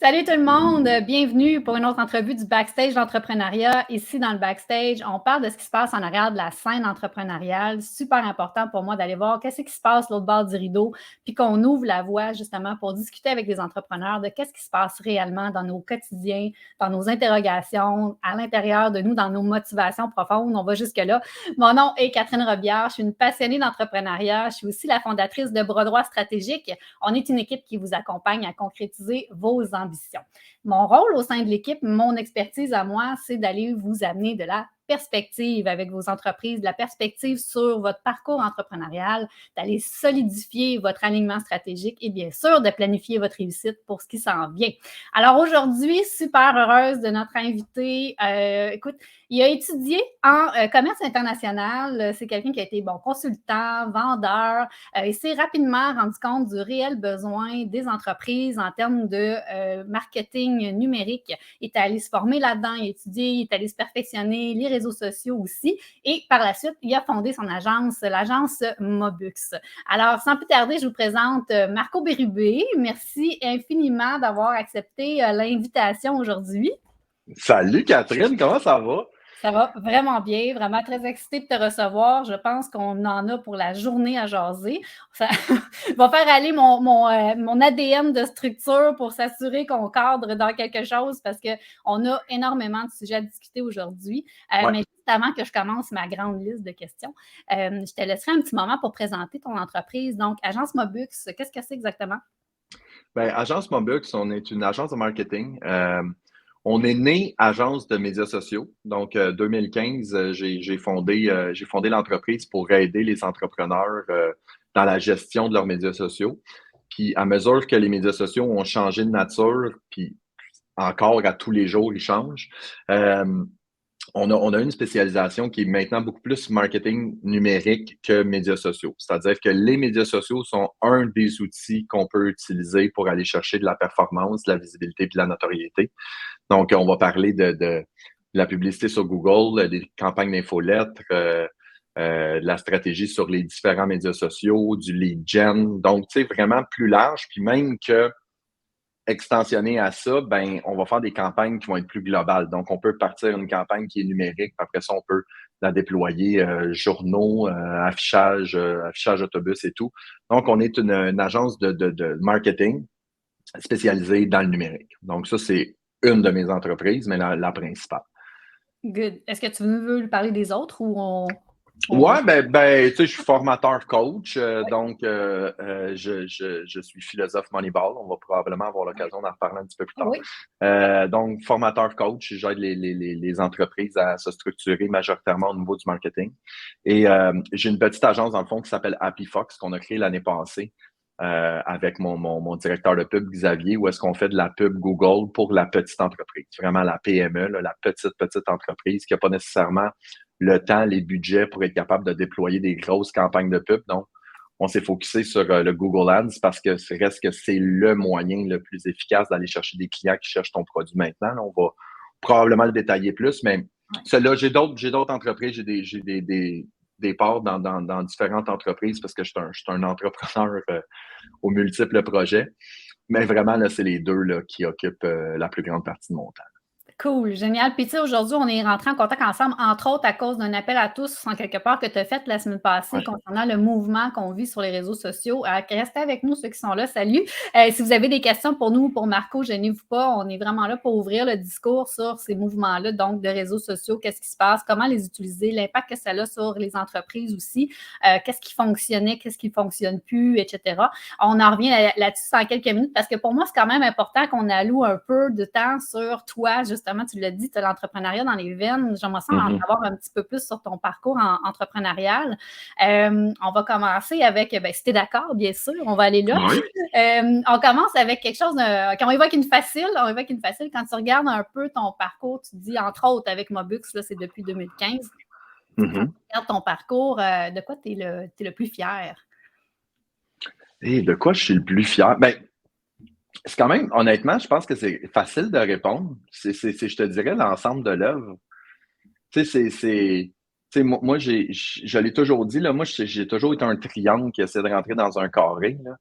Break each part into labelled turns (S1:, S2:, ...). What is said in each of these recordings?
S1: Salut tout le monde, bienvenue pour une autre entrevue du Backstage d'entrepreneuriat. Ici dans le Backstage, on parle de ce qui se passe en arrière de la scène entrepreneuriale. Super important pour moi d'aller voir qu'est-ce qui se passe l'autre bord du rideau, puis qu'on ouvre la voie justement pour discuter avec les entrepreneurs de qu'est-ce qui se passe réellement dans nos quotidiens, dans nos interrogations, à l'intérieur de nous, dans nos motivations profondes. On va jusque-là. Mon nom est Catherine Robillard, je suis une passionnée d'entrepreneuriat. Je suis aussi la fondatrice de Bras droit stratégique. On est une équipe qui vous accompagne à concrétiser vos ambitions. Mon rôle au sein de l'équipe, mon expertise à moi, c'est d'aller vous amener de la perspective avec vos entreprises, de la perspective sur votre parcours entrepreneurial, d'aller solidifier votre alignement stratégique et bien sûr de planifier votre réussite pour ce qui s'en vient. Alors aujourd'hui, super heureuse de notre invité. Écoute, il a étudié en commerce international. C'est quelqu'un qui a été consultant, vendeur. Il s'est rapidement rendu compte du réel besoin des entreprises en termes de marketing numérique. Il est allé se former là-dedans, il a étudié, il est allé se perfectionner, les réseaux sociaux aussi. Et par la suite, il a fondé son agence, l'agence Mobux. Alors, sans plus tarder, je vous présente Marco Bérubé. Merci infiniment d'avoir accepté l'invitation aujourd'hui.
S2: Salut Catherine, comment ça va?
S1: Ça va vraiment bien, vraiment très excitée de te recevoir. Je pense qu'on en a pour la journée à jaser. Ça va faire aller mon ADN de structure pour s'assurer qu'on cadre dans quelque chose parce qu'on a énormément de sujets à discuter aujourd'hui.
S2: Ouais.
S1: Mais juste avant que je commence ma grande liste de questions, je te laisserai un petit moment pour présenter ton entreprise. Donc, Agence Mobux, qu'est-ce que c'est exactement?
S2: Ben, Agence Mobux, on est une agence de marketing. On est né agence de médias sociaux. Donc, 2015, j'ai fondé l'entreprise pour aider les entrepreneurs dans la gestion de leurs médias sociaux. Puis, à mesure que les médias sociaux ont changé de nature, puis encore à tous les jours, ils changent, on a une spécialisation qui est maintenant beaucoup plus marketing numérique que médias sociaux. C'est-à-dire que les médias sociaux sont un des outils qu'on peut utiliser pour aller chercher de la performance, de la visibilité et de la notoriété. Donc, on va parler de la publicité sur Google, des campagnes d'infolettres, de la stratégie sur les différents médias sociaux, du lead gen. Donc, tu sais, vraiment plus large. Puis même que extensionné à ça, ben, on va faire des campagnes qui vont être plus globales. Donc, on peut partir une campagne qui est numérique, puis après ça, on peut la déployer journaux, affichage autobus et tout. Donc, on est une agence de marketing spécialisée dans le numérique. Donc, ça, c'est une de mes entreprises, mais la principale.
S1: Good. Est-ce que tu veux lui parler des autres ou on...
S2: Ouais, ben, tu sais, je suis formateur coach,
S1: Ouais.
S2: donc je suis philosophe Moneyball. On va probablement avoir l'occasion d'en reparler un petit peu plus tard.
S1: Oui.
S2: Donc, formateur coach, j'aide les entreprises à se structurer majoritairement au niveau du marketing. Et j'ai une petite agence, dans le fond, qui s'appelle Happy Fox, qu'on a créée l'année passée avec mon directeur de pub, Xavier, où est-ce qu'on fait de la pub Google pour la petite entreprise. Vraiment la PME, là, la petite entreprise qui n'a pas nécessairement le temps, les budgets pour être capable de déployer des grosses campagnes de pub. Donc, on s'est focusé sur le Google Ads parce que reste que c'est le moyen le plus efficace d'aller chercher des clients qui cherchent ton produit maintenant. Là, on va probablement le détailler plus, mais celle-là, j'ai d'autres entreprises, des parts dans différentes entreprises parce que je suis un entrepreneur aux multiples projets. Mais vraiment, là, c'est les deux là, qui occupent la plus grande partie de mon temps.
S1: Cool, génial. Puis tu sais, aujourd'hui, on est rentrés en contact ensemble, entre autres à cause d'un appel à tous, en quelque part, que tu as fait la semaine passée
S2: Ouais.
S1: concernant le mouvement qu'on vit sur les réseaux sociaux. Restez avec nous, ceux qui sont là. Salut. Si vous avez des questions pour nous ou pour Marco, gênez-vous pas. On est vraiment là pour ouvrir le discours sur ces mouvements-là, donc de réseaux sociaux, qu'est-ce qui se passe, comment les utiliser, l'impact que ça a sur les entreprises aussi, qu'est-ce qui fonctionnait, qu'est-ce qui ne fonctionne plus, etc. On en revient là-dessus dans quelques minutes parce que pour moi, c'est quand même important qu'on alloue un peu de temps sur toi, justement. Tu l'as dit, tu as l'entrepreneuriat dans les veines. J'aimerais ça en savoir un petit peu plus sur ton parcours entrepreneurial. On va commencer avec, si tu es d'accord, bien sûr, on va aller là.
S2: Oui.
S1: On commence avec quelque chose, quand on évoque une facile, quand tu regardes un peu ton parcours, tu dis, entre autres, avec Mobux, là, c'est depuis 2015. Quand tu regardes ton parcours, de quoi tu es le plus fier?
S2: Et de quoi je suis le plus fier? Ben, c'est quand même, honnêtement, je pense que c'est facile de répondre. Je te dirais, l'ensemble de l'œuvre. Tu sais, moi, je l'ai toujours dit, là, moi, j'ai toujours été un triangle qui essaie de rentrer dans un carré, là.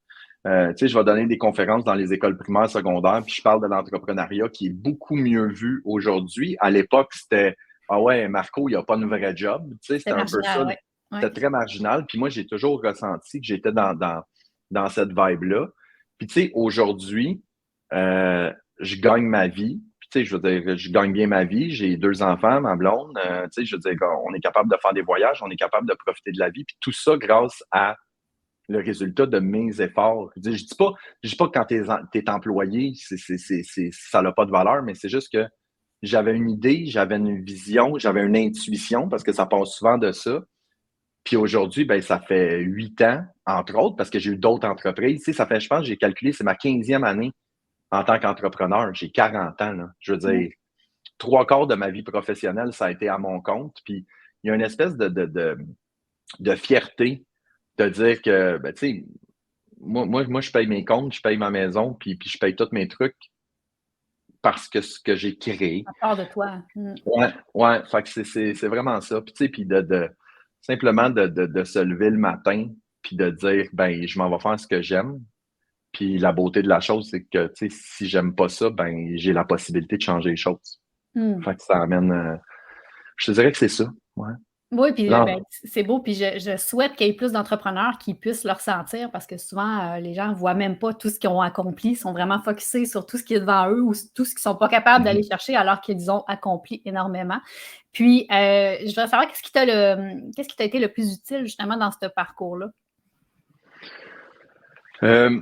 S2: Tu sais, je vais donner des conférences dans les écoles primaires, secondaires, puis je parle de l'entrepreneuriat qui est beaucoup mieux vu aujourd'hui. À l'époque, c'était ah ouais, Marco, il a pas de vrai job. Tu sais,
S1: C'était
S2: c'était un peu ça.
S1: marginal, oui. Ouais.
S2: C'était très marginal. Puis moi, j'ai toujours ressenti que j'étais dans cette vibe-là. Puis tu sais, aujourd'hui, je gagne ma vie. Puis tu sais, je veux dire, je gagne bien ma vie. J'ai 2 enfants, ma blonde. Tu sais, je veux dire, on est capable de faire des voyages, on est capable de profiter de la vie. Puis tout ça grâce à le résultat de mes efforts. Je dis pas que quand tu es employé, ça n'a pas de valeur, mais c'est juste que j'avais une idée, j'avais une vision, j'avais une intuition, parce que ça passe souvent de ça. Puis aujourd'hui, ben, ça fait 8 ans, entre autres, parce que j'ai eu d'autres entreprises. Tu sais, ça fait, je pense, j'ai calculé, c'est ma 15e année en tant qu'entrepreneur. J'ai 40 ans, là. Je veux
S1: Ouais.
S2: dire, 3/4 de ma vie professionnelle, ça a été à mon compte. Puis il y a une espèce de fierté de dire que, ben, tu sais, moi, je paye mes comptes, je paye ma maison, puis je paye tous mes trucs parce que ce que j'ai créé.
S1: Ça part de toi. Mm.
S2: Ouais, ouais, fait que c'est vraiment ça. Puis, tu sais, puis simplement de se lever le matin, puis de dire, ben, je m'en vais faire ce que j'aime. Puis la beauté de la chose, c'est que, tu sais, si j'aime pas ça, ben, j'ai la possibilité de changer les choses.
S1: Mm.
S2: Fait que ça amène, je te dirais que c'est ça, ouais.
S1: Oui, puis
S2: Là,
S1: ben, c'est beau, puis je souhaite qu'il y ait plus d'entrepreneurs qui puissent le ressentir parce que souvent, les gens ne voient même pas tout ce qu'ils ont accompli, sont vraiment focusés sur tout ce qui est devant eux ou tout ce qu'ils ne sont pas capables d'aller
S2: mhm.
S1: chercher alors qu'ils ont accompli énormément. Puis, je voudrais savoir qu'est-ce qui t'a été le plus utile justement dans ce parcours-là?
S2: Euh,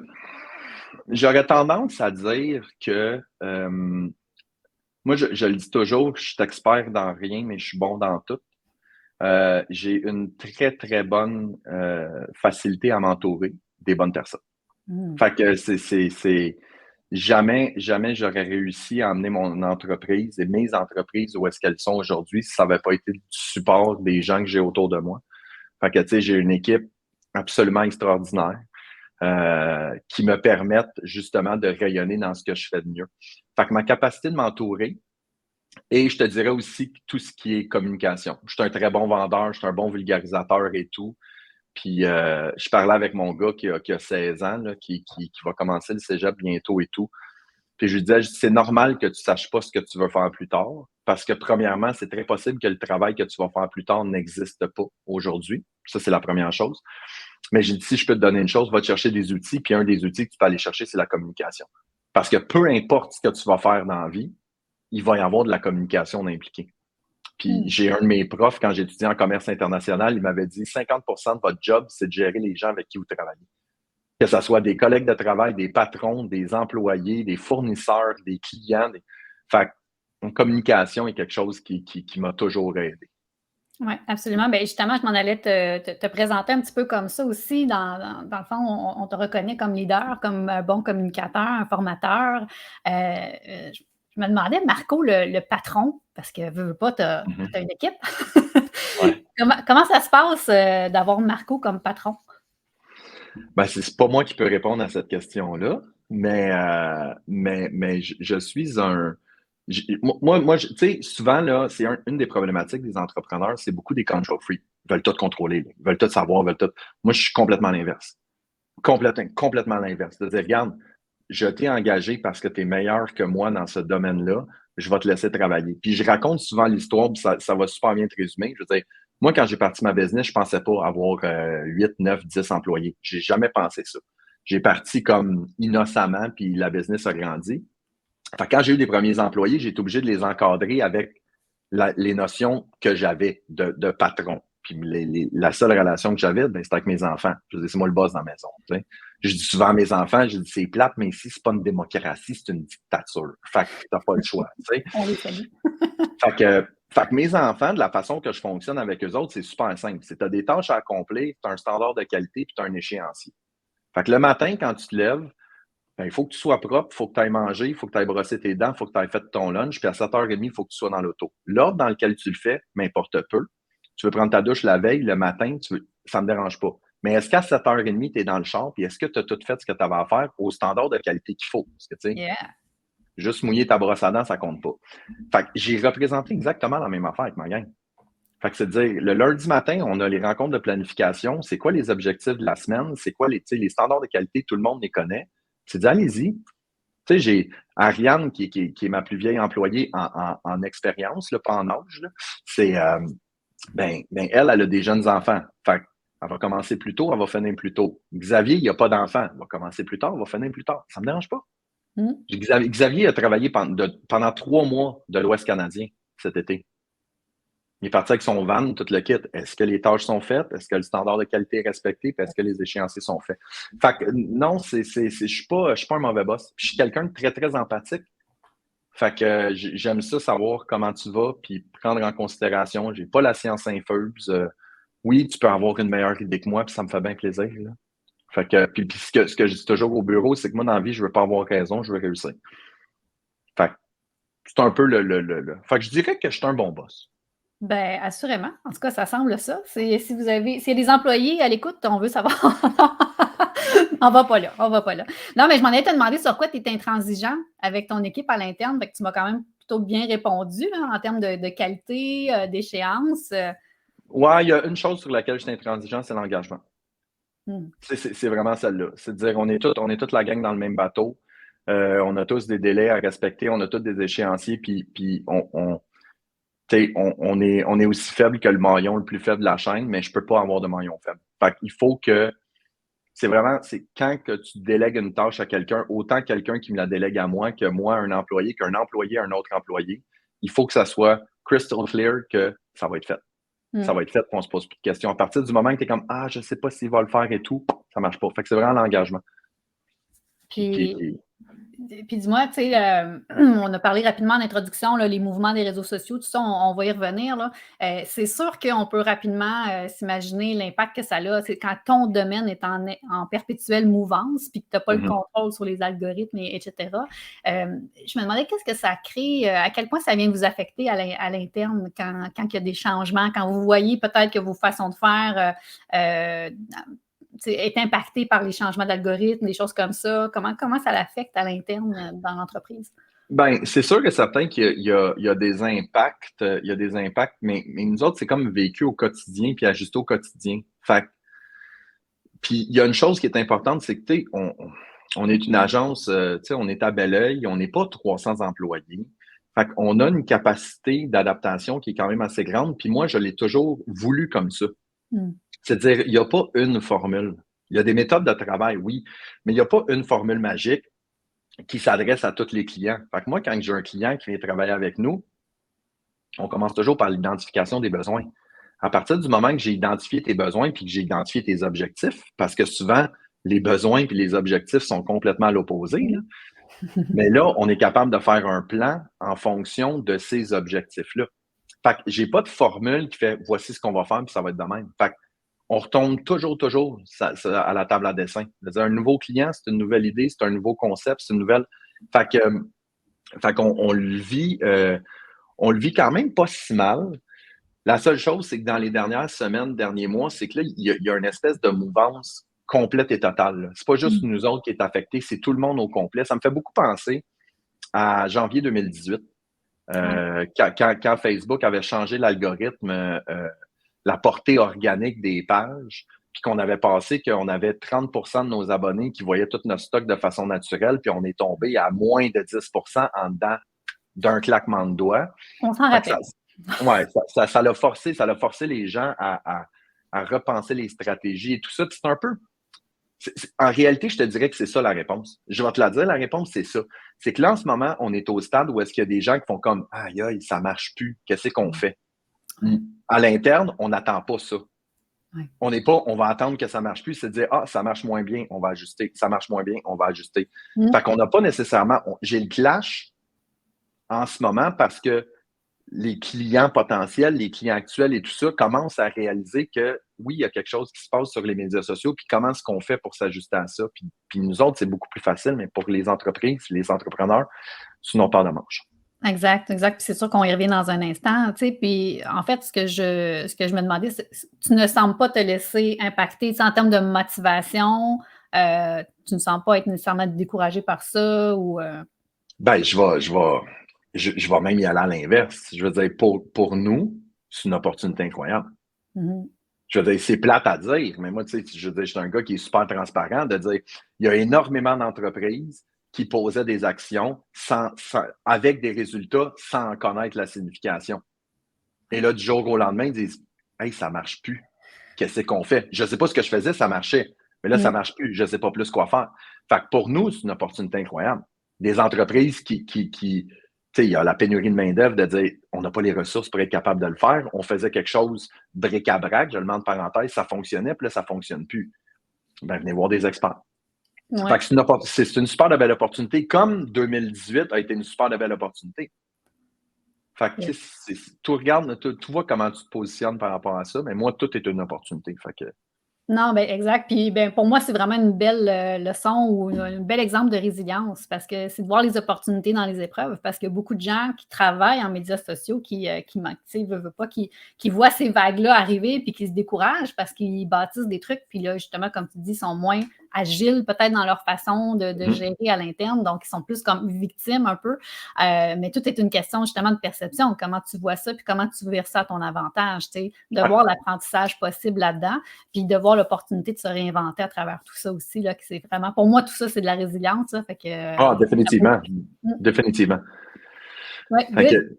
S2: J'aurais tendance à dire que moi, je le dis toujours, je suis expert dans rien, mais je suis bon dans tout. J'ai une très, très bonne facilité à m'entourer des bonnes personnes.
S1: Mm.
S2: Fait que c'est jamais, jamais j'aurais réussi à emmener mon entreprise et mes entreprises où est-ce qu'elles sont aujourd'hui si ça n'avait pas été du support des gens que j'ai autour de moi. Fait que, tu sais, j'ai une équipe absolument extraordinaire qui me permettent justement de rayonner dans ce que je fais de mieux. Fait que ma capacité de m'entourer, et je te dirais aussi tout ce qui est communication. Je suis un très bon vendeur, je suis un bon vulgarisateur et tout. Puis je parlais avec mon gars qui a 16 ans, là, qui va commencer le cégep bientôt et tout. Puis je lui disais, c'est normal que tu ne saches pas ce que tu veux faire plus tard, parce que premièrement, c'est très possible que le travail que tu vas faire plus tard n'existe pas aujourd'hui. Ça, c'est la première chose. Mais j'ai dit, si je peux te donner une chose, va te chercher des outils, puis un des outils que tu peux aller chercher, c'est la communication. Parce que peu importe ce que tu vas faire dans la vie, il va y avoir de la communication impliquée. Puis
S1: Mm.
S2: j'ai un de mes profs, quand j'étudiais en commerce international, il m'avait dit 50% de votre job, c'est de gérer les gens avec qui vous travaillez. Que ce soit des collègues de travail, des patrons, des employés, des fournisseurs, des clients. Fait que communication est quelque chose qui m'a toujours aidé.
S1: Oui, absolument. Bien, justement, je m'en allais te présenter un petit peu comme ça aussi. Dans le fond, on te reconnaît comme leader, comme un bon communicateur, un formateur. Je me demandais, Marco, le patron, parce que veux pas, tu as
S2: Mhm.
S1: une équipe.
S2: Ouais.
S1: Comment ça se passe d'avoir Marco comme patron?
S2: Ben, c'est pas moi qui peux répondre à cette question-là, mais je suis un. Tu sais, souvent, là, c'est une des problématiques des entrepreneurs, c'est beaucoup des control freaks. Ils veulent tout contrôler, là. Ils veulent tout savoir, ils veulent tout. Moi, je suis complètement l'inverse. Complètement l'inverse. C'est-à-dire, regarde, je t'ai engagé parce que tu es meilleur que moi dans ce domaine-là, je vais te laisser travailler. Puis je raconte souvent l'histoire, puis ça va super bien te résumer. Je veux dire, moi, quand j'ai parti ma business, je pensais pas avoir 8, 9, 10 employés. J'ai jamais pensé ça. J'ai parti comme innocemment, puis la business a grandi. Fait que quand j'ai eu des premiers employés, j'ai été obligé de les encadrer avec les notions que j'avais de patron. Puis la seule relation que j'avais, ben, c'était avec mes enfants. Je dis, c'est moi le boss dans la maison. Tu sais. Je dis souvent à mes enfants, je dis, c'est plate, mais ici, c'est pas une démocratie, c'est une dictature. Fait que t'as pas le choix. Tu sais.
S1: On les salue.
S2: Fait que mes enfants, de la façon que je fonctionne avec eux autres, c'est super simple. C'est t'as des tâches à accomplir, t'as un standard de qualité, puis t'as un échéancier. Fait que le matin, quand tu te lèves, ben, il faut que tu sois propre, il faut que tu ailles manger, il faut que tu ailles brosser tes dents, il faut que tu ailles fait ton lunch, puis à 7h30, il faut que tu sois dans l'auto. L'ordre dans lequel tu le fais m'importe peu. Tu veux prendre ta douche la veille, le matin, ça ne me dérange pas. Mais est-ce qu'à 7h30, tu es dans le char, puis est-ce que tu as tout fait ce que tu avais à faire au standard de qualité qu'il faut? Parce que, tu sais,
S1: Yeah.
S2: juste mouiller ta brosse à dents, ça compte pas. Fait que j'ai représenté exactement la même affaire avec ma gang. Fait que c'est de dire, le lundi matin, on a les rencontres de planification. C'est quoi les objectifs de la semaine? C'est quoi les standards de qualité? Tout le monde les connaît. C'est de dire, allez-y. Tu sais, j'ai Ariane, qui est ma plus vieille employée en expérience, là, pas en âge. Là. C'est, elle a des jeunes enfants. Fait elle va commencer plus tôt, elle va finir plus tôt. Xavier, il n'y a pas d'enfants. Il va commencer plus tard, il va finir plus tard. Ça ne me dérange pas. Xavier a travaillé pendant 3 mois de l'Ouest canadien cet été. Il est parti avec son van, tout le kit. Est-ce que les tâches sont faites? Est-ce que le standard de qualité est respecté? Puis est-ce que les échéanciers sont faits? Fait que non, je suis pas un mauvais boss. Puis je suis quelqu'un de très, très empathique. Fait que j'aime ça, savoir comment tu vas, puis prendre en considération. J'ai pas la science infuse. Oui, tu peux avoir une meilleure idée que moi, puis ça me fait bien plaisir. Là. Fait que, puis ce que je dis toujours au bureau, c'est que moi, dans la vie, je veux pas avoir raison, je veux réussir. Fait que c'est un peu Fait que je dirais que je suis un bon boss.
S1: Ben, assurément. En tout cas, ça semble ça. S'il y a des employés à l'écoute, on veut savoir. On va pas là. On va pas là. Non, mais je m'en ai te demandé sur quoi tu es intransigeant avec ton équipe à l'interne. Fait que tu m'as quand même plutôt bien répondu là, en termes de qualité, d'échéance.
S2: Ouais, il y a une chose sur laquelle je suis intransigeant, c'est l'engagement. C'est vraiment celle-là. C'est de dire, on est toute la gang dans le même bateau. On a tous des délais à respecter, on a tous des échéanciers, puis on est aussi faible que le maillon le plus faible de la chaîne, mais je peux pas avoir de maillon faible. Fait qu'il faut que c'est quand que tu délègues une tâche à quelqu'un, autant quelqu'un qui me la délègue à moi que moi, un employé, qu'un employé à un autre employé, il faut que ça soit crystal clear que ça va être fait. Ça va être fait, qu'on se pose plus de questions. À partir du moment que tu es comme je sais pas s'il va le faire et tout, ça marche pas. Fait que c'est vraiment l'engagement.
S1: Puis dis-moi, tu sais, on a parlé rapidement en introduction, là, les mouvements des réseaux sociaux, tout ça, on va y revenir. Là. C'est sûr qu'on peut rapidement s'imaginer l'impact que ça a. C'est quand ton domaine est en perpétuelle mouvance, puis que tu n'as pas le contrôle sur les algorithmes, etc. Je me demandais qu'est-ce que ça crée, à quel point ça vient vous affecter à l'interne quand il y a des changements, quand vous voyez peut-être que vos façons de faire est impacté par les changements d'algorithmes, des choses comme ça? Comment ça l'affecte à l'interne dans l'entreprise?
S2: Ben, c'est sûr que certain qu'il y a des impacts, mais nous autres, c'est comme vécu au quotidien puis ajusté au quotidien. Fait puis il y a une chose qui est importante, c'est que on est une agence, on est à Belleuil, on n'est pas 300 employés. Fait qu'on a une capacité d'adaptation qui est quand même assez grande. Puis moi, je l'ai toujours voulu comme ça. C'est-à-dire, il n'y a pas une formule. Il y a des méthodes de travail, oui, mais il n'y a pas une formule magique qui s'adresse à tous les clients. Fait que moi, quand j'ai un client qui vient travailler avec nous, on commence toujours par l'identification des besoins. À partir du moment que j'ai identifié tes besoins puis que j'ai identifié tes objectifs, parce que souvent, les besoins puis les objectifs sont complètement à l'opposé, là. Mais là, on est capable de faire un plan en fonction de ces objectifs-là. Fait que j'ai pas de formule qui fait voici ce qu'on va faire puis ça va être de même. Fait on retombe toujours à la table à dessin. C'est-à-dire, un nouveau client, c'est une nouvelle idée, c'est un nouveau concept, c'est une nouvelle. Fait qu'on on le vit quand même pas si mal. La seule chose, c'est que dans les dernières semaines, derniers mois, c'est que là, il y a une espèce de mouvance complète et totale. Là. C'est pas juste nous autres qui est affectés, c'est tout le monde au complet. Ça me fait beaucoup penser à janvier 2018, quand Facebook avait changé l'algorithme, la portée organique des pages, puis qu'on avait passé qu'on avait 30 de nos abonnés qui voyaient tout notre stock de façon naturelle, puis on est tombé à moins de 10 en dedans d'un claquement de doigts.
S1: On s'en rappelle.
S2: Ça l'a forcé les gens à repenser les stratégies et tout ça. Puis c'est un peu... En réalité, je te dirais que c'est ça la réponse. Je vais te la dire, la réponse, c'est ça. C'est que là, en ce moment, on est au stade où est-ce qu'il y a des gens qui font comme « Aïe, aïe, ça marche plus. Qu'est-ce qu'on fait? » À l'interne, on n'attend pas ça. Ouais. On va attendre que ça marche plus, c'est de dire, ça marche moins bien, on va ajuster. Ça marche moins bien, on va ajuster. Fait qu'on n'a pas nécessairement, j'ai le clash en ce moment parce que les clients potentiels, les clients actuels et tout ça commencent à réaliser que oui, il y a quelque chose qui se passe sur les médias sociaux, puis comment est-ce qu'on fait pour s'ajuster à ça? Puis nous autres, c'est beaucoup plus facile, mais pour les entreprises, les entrepreneurs, c'est une autre paire de manches.
S1: Exact. Puis c'est sûr qu'on y revient dans un instant, tu sais. Puis en fait, ce que je me demandais, c'est tu ne sembles pas te laisser impacter, tu sais, en termes de motivation, tu ne sens pas être nécessairement découragé par ça ou.
S2: Ben, je vais même y aller à l'inverse. Je veux dire, pour nous, c'est une opportunité incroyable.
S1: Mhm.
S2: Je veux dire, c'est plate à dire, mais moi, tu sais, je veux dire, je suis un gars qui est super transparent de dire, il y a énormément d'entreprises qui posaient des actions avec des résultats sans en connaître la signification. Et là, du jour au lendemain, ils disent, hey, ça marche plus. Qu'est-ce qu'on fait? Je ne sais pas ce que je faisais, ça marchait. Mais là, ça ne marche plus. Je ne sais pas plus quoi faire. Fait que pour nous, c'est une opportunité incroyable. Des entreprises qui tu sais, il y a la pénurie de main-d'œuvre de dire, on n'a pas les ressources pour être capable de le faire. On faisait quelque chose bric-à-brac, je le mets en parenthèse, ça fonctionnait, puis là, ça ne fonctionne plus. Ben, venez voir des experts.
S1: Ouais.
S2: Fait que c'est une super de belle opportunité, comme 2018 a été une super de belle opportunité. Fait que, tu regardes, tu vois comment tu te positionnes par rapport à ça, mais moi, tout est une opportunité. Fait que,
S1: Non, ben exact. Puis ben, pour moi, c'est vraiment une belle leçon ou un bel exemple de résilience parce que c'est de voir les opportunités dans les épreuves parce qu'il y a beaucoup de gens qui travaillent en médias sociaux qui manquent, tu sais, veulent pas, qui voient ces vagues-là arriver puis qui se découragent parce qu'ils bâtissent des trucs. Puis là, justement, comme tu dis, ils sont moins agiles peut-être dans leur façon de gérer à l'interne. Donc, ils sont plus comme victimes un peu. Mais tout est une question justement de perception. Comment tu vois ça puis comment tu vires ça à ton avantage, tu sais, de voir l'apprentissage possible là-dedans puis de voir l'opportunité de se réinventer à travers tout ça aussi, là, que c'est vraiment, pour moi, tout ça, c'est de la résilience, là, fait que...
S2: définitivement. Définitivement.
S1: Ouais,
S2: Fait
S1: good.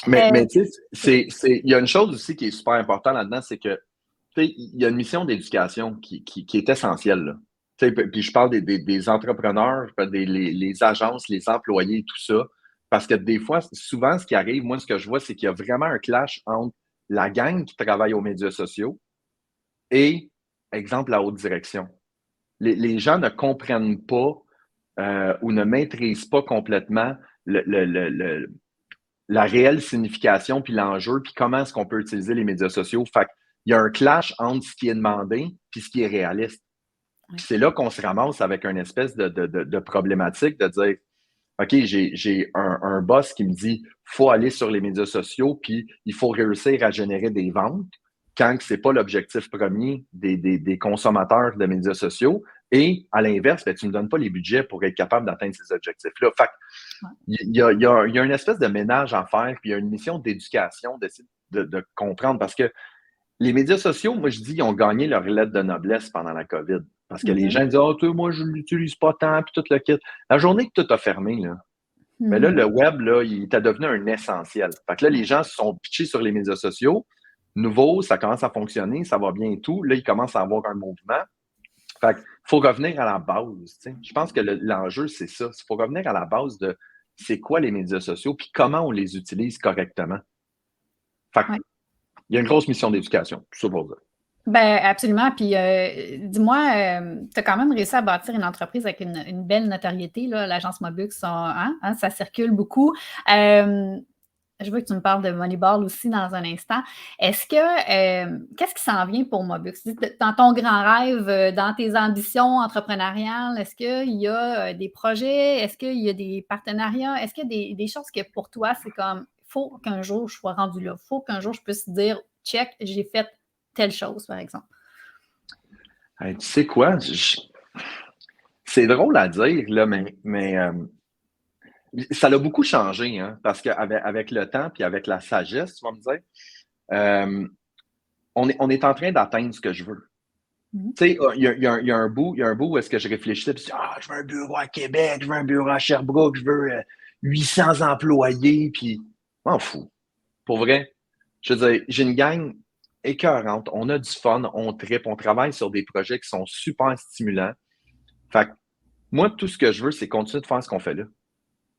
S2: que, mais tu sais, il y a une chose aussi qui est super importante là-dedans, c'est que, tu sais, il y a une mission d'éducation qui est essentielle, là. Tu sais, puis je parle des entrepreneurs, les agences, les employés, tout ça, parce que des fois, souvent, ce qui arrive, moi, ce que je vois, c'est qu'il y a vraiment un clash entre la gang qui travaille aux médias sociaux et, exemple, la haute direction. Les gens ne comprennent pas ou ne maîtrisent pas complètement la réelle signification, puis l'enjeu, puis comment est-ce qu'on peut utiliser les médias sociaux. Fait qu'il y a un clash entre ce qui est demandé puis ce qui est réaliste. Puis c'est là qu'on se ramasse avec une espèce de problématique de dire, OK, j'ai un boss qui me dit, faut aller sur les médias sociaux, puis il faut réussir à générer des ventes quand ce n'est pas l'objectif premier des consommateurs de médias sociaux. Et à l'inverse, ben, tu ne me donnes pas les budgets pour être capable d'atteindre ces objectifs-là. Fait il y a une espèce de ménage à faire, puis il y a une mission d'éducation, d'essayer de comprendre, parce que les médias sociaux, moi, je dis, ils ont gagné leur lettre de noblesse pendant la COVID. Parce que les gens disent, oh, toi, moi, je ne l'utilise pas tant, puis tout le kit. La journée que tout a fermé, là, mais là, le web, là, il était devenu un essentiel. Fait que là, les gens se sont pitchés sur les médias sociaux. Nouveau, ça commence à fonctionner, ça va bien et tout. Là, ils commencent à avoir un mouvement. Fait qu'il faut revenir à la base. T'sais. Je pense que l'enjeu, c'est ça. Il faut revenir à la base de c'est quoi les médias sociaux puis comment on les utilise correctement. Fait qu'il y a une grosse mission d'éducation, tout ça pour dire.
S1: Ben absolument. Puis dis-moi, tu as quand même réussi à bâtir une entreprise avec une belle notoriété, là, l'agence Mobux, ça circule beaucoup. Je veux que tu me parles de Moneyball aussi dans un instant. Est-ce que, qu'est-ce qui s'en vient pour Mobux? Dans ton grand rêve, dans tes ambitions entrepreneuriales, est-ce qu'il y a des projets? Est-ce qu'il y a des partenariats? Est-ce qu'il y a des choses que pour toi, c'est comme, il faut qu'un jour je sois rendu là. Il faut qu'un jour je puisse dire, check, j'ai fait telle chose, par exemple.
S2: Hey, tu sais quoi? C'est drôle à dire, là, mais ça a beaucoup changé, hein, parce qu'avec le temps puis avec la sagesse, tu vas me dire, on est en train d'atteindre ce que je veux. Tu sais, il y a un bout où est-ce que je réfléchissais, puis je dis, je veux un bureau à Québec, je veux un bureau à Sherbrooke, je veux 800 employés, puis m'en fous. Pour vrai, je veux dire, j'ai une gang écœurante, on a du fun, on tripe, on travaille sur des projets qui sont super stimulants. Fait que moi, tout ce que je veux, c'est continuer de faire ce qu'on fait là.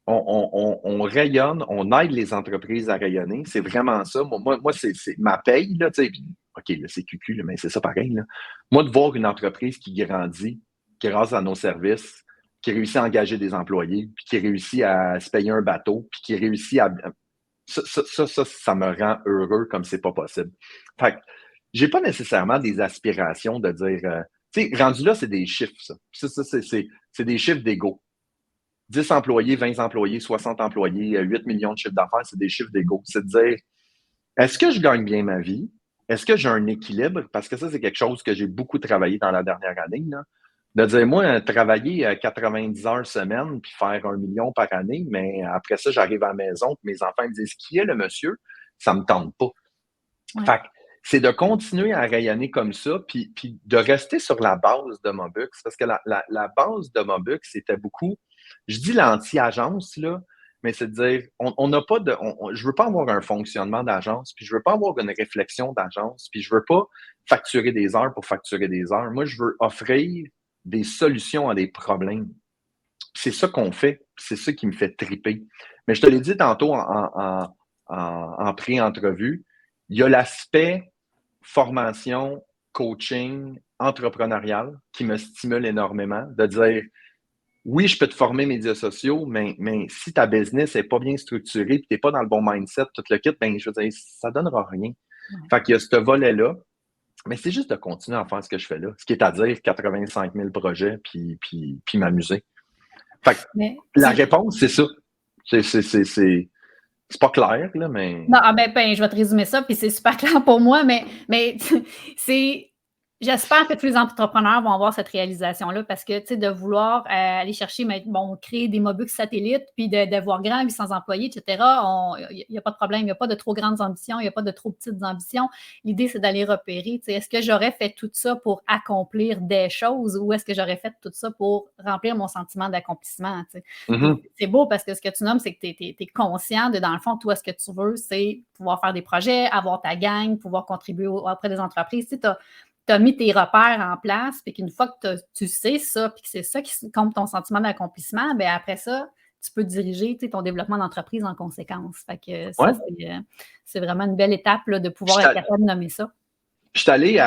S2: On rayonne, on aide les entreprises à rayonner. C'est vraiment ça. Moi c'est ma paye, là, tu sais. OK, là, c'est QQ, là, mais c'est ça pareil, là. Moi, de voir une entreprise qui grandit grâce à nos services, qui réussit à engager des employés, puis qui réussit à se payer un bateau, puis qui réussit à... Ça me rend heureux comme c'est pas possible. Fait que j'ai pas nécessairement des aspirations de dire... tu sais, rendu là, c'est des chiffres, ça. C'est des chiffres d'ego. 10 employés, 20 employés, 60 employés, 8 millions de chiffres d'affaires, c'est des chiffres d'ego. C'est de dire, est-ce que je gagne bien ma vie? Est-ce que j'ai un équilibre? Parce que ça, c'est quelque chose que j'ai beaucoup travaillé dans la dernière année. Là. De dire, moi, travailler 90 heures semaine puis faire 1 million par année, mais après ça, j'arrive à la maison puis mes enfants me disent, qui est le monsieur? Ça me tente pas.
S1: Ouais.
S2: Fait que c'est de continuer à rayonner comme ça, puis de rester sur la base de Mobux, parce que la base de Mobux, c'était beaucoup, je dis l'anti-agence, là, mais c'est de dire, on n'a pas de, je veux pas avoir un fonctionnement d'agence, puis je veux pas avoir une réflexion d'agence, puis je veux pas facturer des heures pour facturer des heures. Moi, je veux offrir des solutions à des problèmes. C'est ça qu'on fait, c'est ça qui me fait triper. Mais je te l'ai dit tantôt en pré-entrevue, il y a l'aspect formation, coaching, entrepreneurial qui me stimule énormément, de dire oui, je peux te former médias sociaux, mais si ta business n'est pas bien structurée et tu n'es pas dans le bon mindset, tout le kit, ben, je veux dire, ça ne donnera rien.
S1: Ouais.
S2: Fait qu'il y a ce volet-là, mais c'est juste de continuer à faire ce que je fais là, ce qui est à dire 85 000 projets puis m'amuser. Fait que
S1: Mais
S2: la réponse, c'est ça. C'est pas clair, là, mais.
S1: non, ben, je vais te résumer ça, puis c'est super clair pour moi, mais c'est. J'espère que tous les entrepreneurs vont avoir cette réalisation-là parce que, tu sais, de vouloir aller chercher, créer des Mobux satellites, puis de voir grand, 800 employés, etc., il n'y a pas de problème, il n'y a pas de trop grandes ambitions, il n'y a pas de trop petites ambitions. L'idée, c'est d'aller repérer, tu sais, est-ce que j'aurais fait tout ça pour accomplir des choses ou est-ce que j'aurais fait tout ça pour remplir mon sentiment d'accomplissement, tu sais.
S2: Mm-hmm.
S1: C'est beau parce que ce que tu nommes, c'est que tu es conscient de, dans le fond, toi, ce que tu veux, c'est pouvoir faire des projets, avoir ta gang, pouvoir contribuer auprès des entreprises. Tu as mis tes repères en place, puis qu'une fois que tu sais ça, puis que c'est ça qui compte ton sentiment d'accomplissement, bien après ça, tu peux diriger ton développement d'entreprise en conséquence. Fait que ça,
S2: Ouais.
S1: c'est vraiment une belle étape là, de pouvoir être capable de nommer ça.
S2: Je suis allé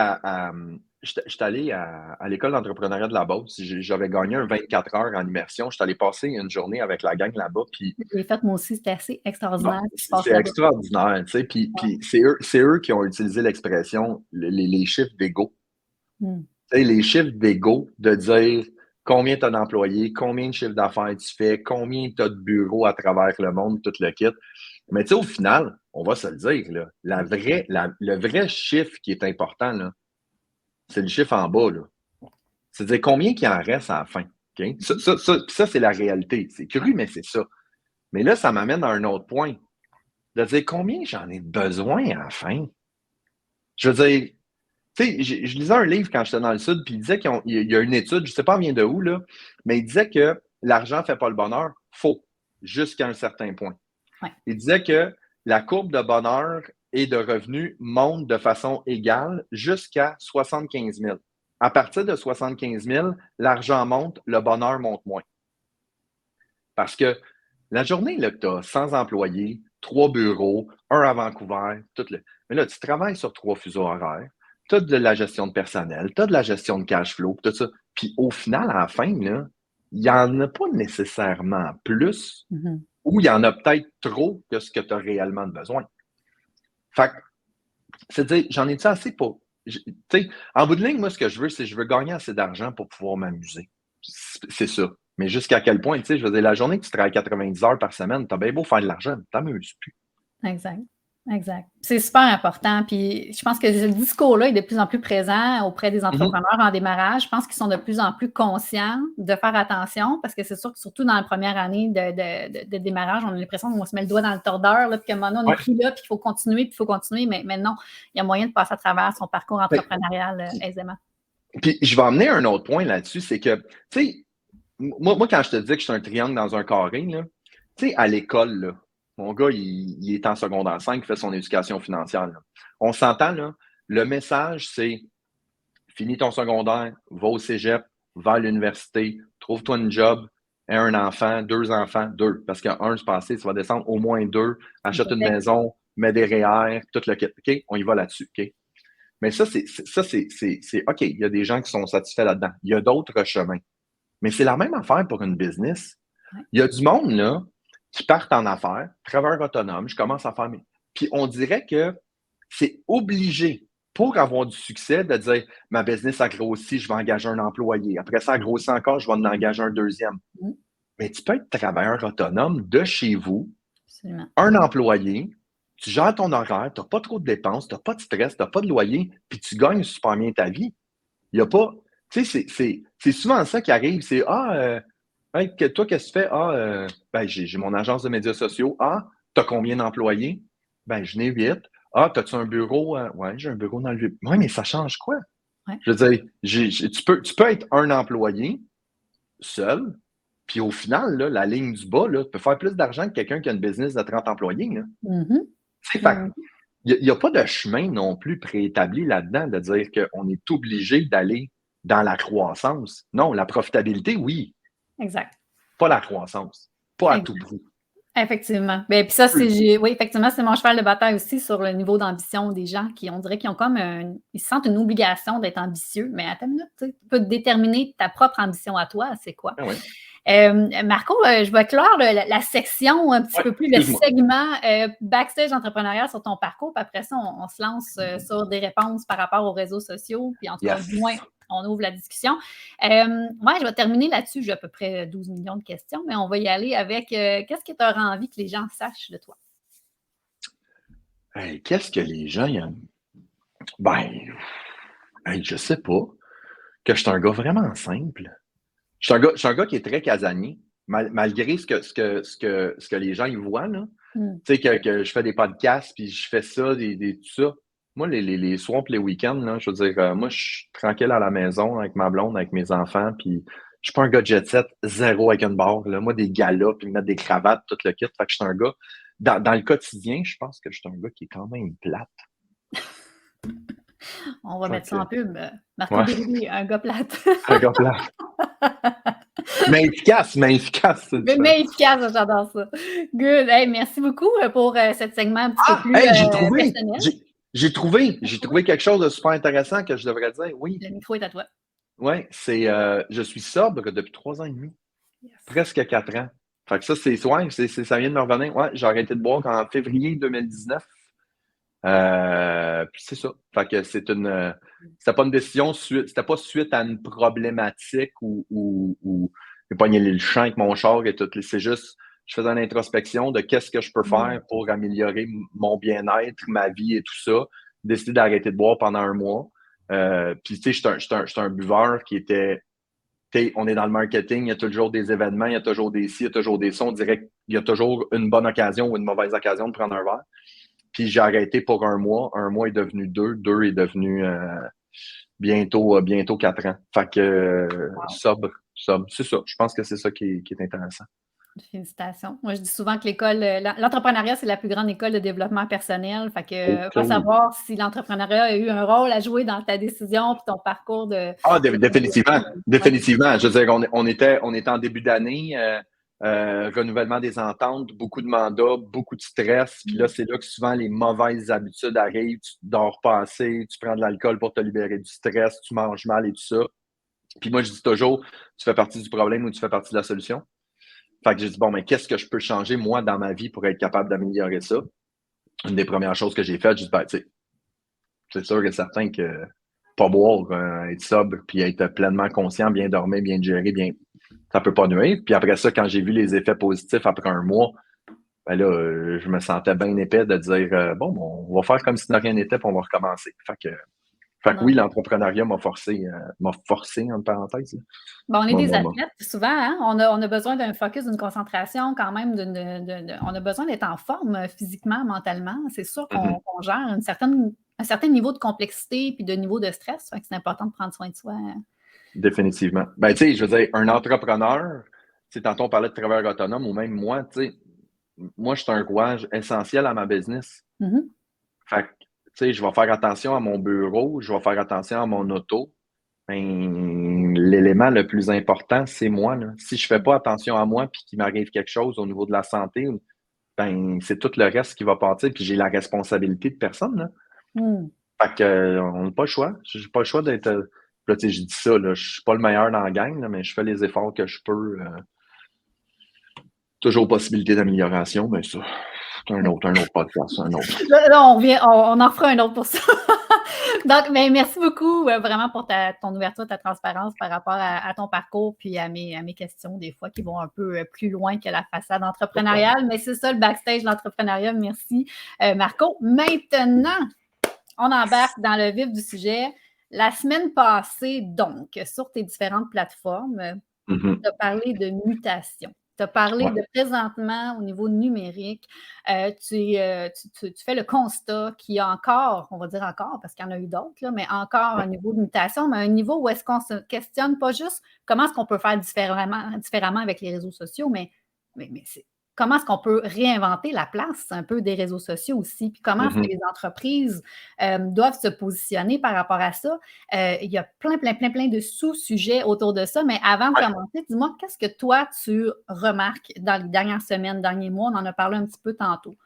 S2: à l'école d'entrepreneuriat de la Beauce. J'avais gagné un 24 heures en immersion. Je suis allé passer une journée avec la gang là-bas. Puis,
S1: J'ai fait moi aussi, c'était assez
S2: bon,
S1: extraordinaire.
S2: c'est extraordinaire. Tu sais, puis c'est eux qui ont utilisé l'expression les chiffres d'ego.
S1: Mm.
S2: Tu sais, les chiffres d'ego, de dire combien tu as d'employés, combien de chiffres d'affaires tu fais, combien tu as de bureaux à travers le monde, tout le kit. Mais tu sais, au final, on va se le dire, là, le vrai chiffre qui est important, là, c'est le chiffre en bas. Là. C'est-à-dire combien il en reste à la fin. Okay? Ça, c'est la réalité. C'est cru, mais c'est ça. Mais là, ça m'amène à un autre point. De dire combien j'en ai besoin à la fin. Je veux dire, tu sais, je lisais un livre quand j'étais dans le Sud, puis il disait qu'il y a une étude, je ne sais pas vient de où, là, mais il disait que l'argent ne fait pas le bonheur. Faux. Jusqu'à un certain point.
S1: Ouais.
S2: Il disait que la courbe de bonheur et de revenus monte de façon égale jusqu'à 75 000. À partir de 75 000, l'argent monte, le bonheur monte moins. Parce que la journée là, que tu as 100 employés, 3 bureaux, un à Vancouver, mais là, tu travailles sur 3 fuseaux horaires, tu as de la gestion de personnel, tu as de la gestion de cash flow, tout ça. Puis au final, à la fin, il n'y en a pas nécessairement plus, ou il y en a peut-être trop que ce que tu as réellement besoin. Fait que, c'est-à-dire, j'en ai-tu assez pour. Tu sais, en bout de ligne, moi, ce que je veux, c'est que je veux gagner assez d'argent pour pouvoir m'amuser. C'est ça. Mais jusqu'à quel point, tu sais, je veux dire, la journée que tu travailles 90 heures par semaine, t'as bien beau faire de l'argent, tu t'amuses plus.
S1: Exact. Exact. C'est super important. Puis je pense que ce discours-là est de plus en plus présent auprès des entrepreneurs en démarrage. Je pense qu'ils sont de plus en plus conscients de faire attention parce que c'est sûr que surtout dans la première année de démarrage, on a l'impression qu'on se met le doigt dans le tordeur, là, puis que maintenant on est pris là, puis qu'il faut continuer, puis il faut continuer. Mais non, il y a moyen de passer à travers son parcours entrepreneurial aisément.
S2: Puis je vais emmener un autre point là-dessus, c'est que, tu sais, moi, quand je te dis que je suis un triangle dans un carré, tu sais, à l'école, là, mon gars, il est en secondaire 5, il fait son éducation financière. Là. On s'entend, là, le message, c'est finis ton secondaire, va au cégep, va à l'université, trouve-toi une job, aie un enfant, 2 enfants, 2. Parce qu'un, c'est passé, tu vas descendre au moins 2, achète une maison, mets des REER, tout le kit. OK? On y va là-dessus. OK? Mais ça, c'est OK. Il y a des gens qui sont satisfaits là-dedans. Il y a d'autres chemins. Mais c'est la même affaire pour une business. Il y a du monde, là, qui partent en affaires, travailleurs autonomes, je commence à faire mes. Puis on dirait que c'est obligé pour avoir du succès de dire ma business a grossi, je vais engager un employé. Après ça a grossi encore, je vais en engager un deuxième. Mais tu peux être travailleur autonome de chez vous,
S1: Absolument.
S2: Un employé, tu gères ton horaire, tu n'as pas trop de dépenses, tu n'as pas de stress, tu n'as pas de loyer, puis tu gagnes super bien ta vie. Il n'y a pas. Tu sais, c'est souvent ça qui arrive. C'est hey, toi, qu'est-ce que tu fais? Ben, j'ai mon agence de médias sociaux. Ah, tu as combien d'employés? Ben, je n'ai 8. Ah, t'as-tu un bureau? Ouais, j'ai un bureau dans le vieux. Oui, mais ça change quoi?
S1: Ouais.
S2: Je veux dire, tu peux être un employé seul, puis au final, là, la ligne du bas, là, tu peux faire plus d'argent que quelqu'un qui a une business de 30 employés. Là.
S1: Mhm.
S2: Tu sais, fait
S1: Mhm.
S2: il n'y a pas de chemin non plus préétabli là-dedans de dire qu'on est obligé d'aller dans la croissance. Non, la profitabilité, oui,
S1: Exact.
S2: pas la croissance. Pas à tout
S1: Exact.
S2: prix.
S1: Effectivement. Ben, puis ça, oui, effectivement, c'est mon cheval de bataille aussi sur le niveau d'ambition des gens qui, on dirait qu'ils ont comme ils se sentent une obligation d'être ambitieux, mais attends une minute, tu peux déterminer ta propre ambition à toi, c'est quoi?
S2: Ah oui.
S1: Marco, je vais clore la section un petit
S2: Ouais,
S1: peu plus, le
S2: excuse-moi.
S1: segment backstage entrepreneurial sur ton parcours, puis après ça, on se lance sur des réponses par rapport aux réseaux sociaux, puis en tout cas,
S2: Yes.
S1: du moins, on ouvre la discussion. Je vais terminer là-dessus. J'ai à peu près 12 millions de questions, mais on va y aller avec qu'est-ce que tu auras envie que les gens sachent de toi?
S2: Hey, qu'est-ce que les gens aiment? Ben, hey, je sais pas. Que je suis un gars vraiment simple. Je suis un gars qui est très casanier, malgré ce que les gens ils voient, là.
S1: Mm.
S2: Tu sais, que je fais des podcasts, puis je fais ça, tout ça. Moi, les soirs et les week-ends, là, je veux dire, moi, je suis tranquille à la maison avec ma blonde, avec mes enfants, puis je suis pas un gars de jet set, zéro avec une barre. Là. Moi, des galas, puis mettre des cravates, tout le kit. Fait que je suis un gars, dans le quotidien, je pense que je suis un gars qui est quand même plate.
S1: On va
S2: Fait
S1: mettre ça
S2: que,
S1: en pub. Marco
S2: ouais,
S1: Bérubé, un gars plate.
S2: un gars plate. Mais efficace, c'est différent.
S1: Mais efficace, j'adore ça. Good. Hey, merci beaucoup pour ce segment un petit peu
S2: Ah,
S1: plus
S2: hey, j'ai trouvé,
S1: personnel.
S2: j'ai trouvé quelque chose de super intéressant que je devrais dire. Oui,
S1: Le micro est à toi.
S2: ouais, je suis sobre depuis 3 ans et demi,
S1: Yes.
S2: presque 4 ans. Fait que ça, ça vient de me revenir. Ouais, j'ai arrêté de boire en février 2019. Puis c'est ça. Fait que c'était pas une décision c'était pas suite à une problématique ou j'ai pogné le champ avec mon char et tout. C'est juste, je faisais une introspection de qu'est-ce que je peux faire pour améliorer mon bien-être, ma vie et tout ça. Décidé d'arrêter de boire pendant un mois. Puis tu sais, j'étais un buveur qui était, on est dans le marketing, il y a toujours des événements, il y a toujours des ci, il y a toujours des sons. On dirait qu'il y a toujours une bonne occasion ou une mauvaise occasion de prendre un verre. Puis j'ai arrêté pour un mois. Un mois est devenu deux est devenu bientôt 4 ans. Fait que
S1: Wow.
S2: sobre. C'est ça. Je pense que c'est ça qui est intéressant.
S1: Félicitations. Moi, je dis souvent que l'entrepreneuriat, c'est la plus grande école de développement personnel. Fait
S2: Oh,
S1: que,
S2: que
S1: va
S2: oui.
S1: savoir si l'entrepreneuriat a eu un rôle à jouer dans ta décision et ton parcours de
S2: Ah, définitivement.
S1: développement. Ouais.
S2: Définitivement. Je veux dire, on était en début d'année, renouvellement des ententes, beaucoup de mandats, beaucoup de stress. Puis là, c'est là que souvent les mauvaises habitudes arrivent. Tu dors pas assez, tu prends de l'alcool pour te libérer du stress, tu manges mal et tout ça. Puis moi, je dis toujours, tu fais partie du problème ou tu fais partie de la solution. Fait que j'ai dit, bon, mais qu'est-ce que je peux changer, moi, dans ma vie pour être capable d'améliorer ça? Une des premières choses que j'ai faites, j'ai dit, ben, tu sais, c'est sûr et certain que pas boire, être sobre, puis être pleinement conscient, bien dormir, bien gérer, bien, ça peut pas nuire. Puis après ça, quand j'ai vu les effets positifs après un mois, ben là, je me sentais bien épais de dire, bon, on va faire comme si de rien n'était, puis on va recommencer. Fait que oui, l'entrepreneuriat m'a forcé, entre parenthèses.
S1: Bon, on est des
S2: Moi.
S1: athlètes, souvent, hein? On a besoin d'un focus, d'une concentration, quand même, on a besoin d'être en forme physiquement, mentalement. C'est sûr qu'on gère un certain niveau de complexité puis de niveau de stress. Fait que c'est important de prendre soin de soi.
S2: Définitivement. Ben, tu sais, je veux dire, un entrepreneur, tu sais, tantôt on parlait de travailleur autonome ou même moi, tu sais, moi, je suis un rouage essentiel à ma business.
S1: Mhm.
S2: Fait que, tu sais, je vais faire attention à mon bureau, je vais faire attention à mon auto. Ben, l'élément le plus important, c'est moi, là. Si je fais pas attention à moi puis qu'il m'arrive quelque chose au niveau de la santé, ben, c'est tout le reste qui va partir puis j'ai la responsabilité de personne, là.
S1: Mm.
S2: Fait que, on n'a pas le choix. J'ai pas le choix d'être. Là, tu sais, je dis ça, là, je suis pas le meilleur dans la gang, là, mais je fais les efforts que je peux. Toujours possibilité d'amélioration, mais ça, c'est un autre podcast, un autre.
S1: Là, on en fera un autre pour ça. Donc, mais merci beaucoup vraiment pour ton ouverture, ta transparence par rapport à ton parcours puis à mes questions, des fois, qui vont un peu plus loin que la façade entrepreneuriale. Mais c'est ça, le backstage de l'entrepreneuriat. Merci, Marco. Maintenant, on embarque dans le vif du sujet. La semaine passée, donc, sur tes différentes plateformes, tu as parlé de mutation. Tu as parlé de présentement au niveau numérique. Tu fais le constat qu'il y a encore, on va dire encore, parce qu'il y en a eu d'autres, là, mais encore un niveau de mutation, mais un niveau où est-ce qu'on se questionne pas juste comment est-ce qu'on peut faire différemment avec les réseaux sociaux, mais comment est-ce qu'on peut réinventer la place un peu des réseaux sociaux aussi, puis comment est-ce que les entreprises doivent se positionner par rapport à ça. Il y a plein de sous-sujets autour de ça, mais avant de commencer, dis-moi, qu'est-ce que toi, tu remarques dans les dernières semaines, derniers mois? On en a parlé un petit peu tantôt.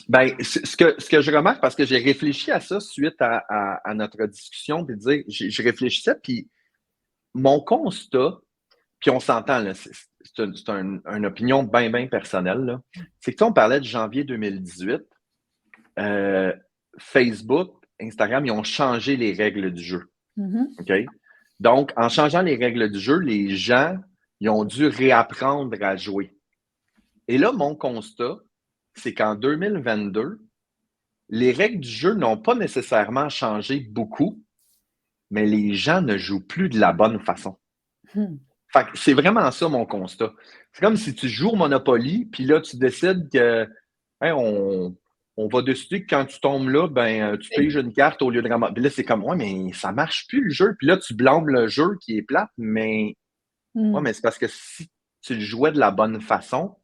S2: Bien, ce que je remarque, parce que j'ai réfléchi à ça suite à notre discussion, puis dire, je réfléchissais, puis mon constat, puis on s'entend, là, c'est une opinion bien personnelle, c'est que on parlait de janvier 2018, Facebook, Instagram, ils ont changé les règles du jeu. OK? Donc, en changeant les règles du jeu, les gens, ils ont dû réapprendre à jouer. Et là, mon constat, c'est qu'en 2022, les règles du jeu n'ont pas nécessairement changé beaucoup, mais les gens ne jouent plus de la bonne façon. Fait que c'est vraiment ça mon constat. C'est comme si tu joues au Monopoly, puis là, tu décides que on va décider que quand tu tombes là, ben tu piges une carte au lieu de ramasser. Puis là, c'est comme, ouais, mais ça marche plus le jeu. Puis là, tu blâmes le jeu qui est plate, mais mais c'est parce que si tu le jouais de la bonne façon,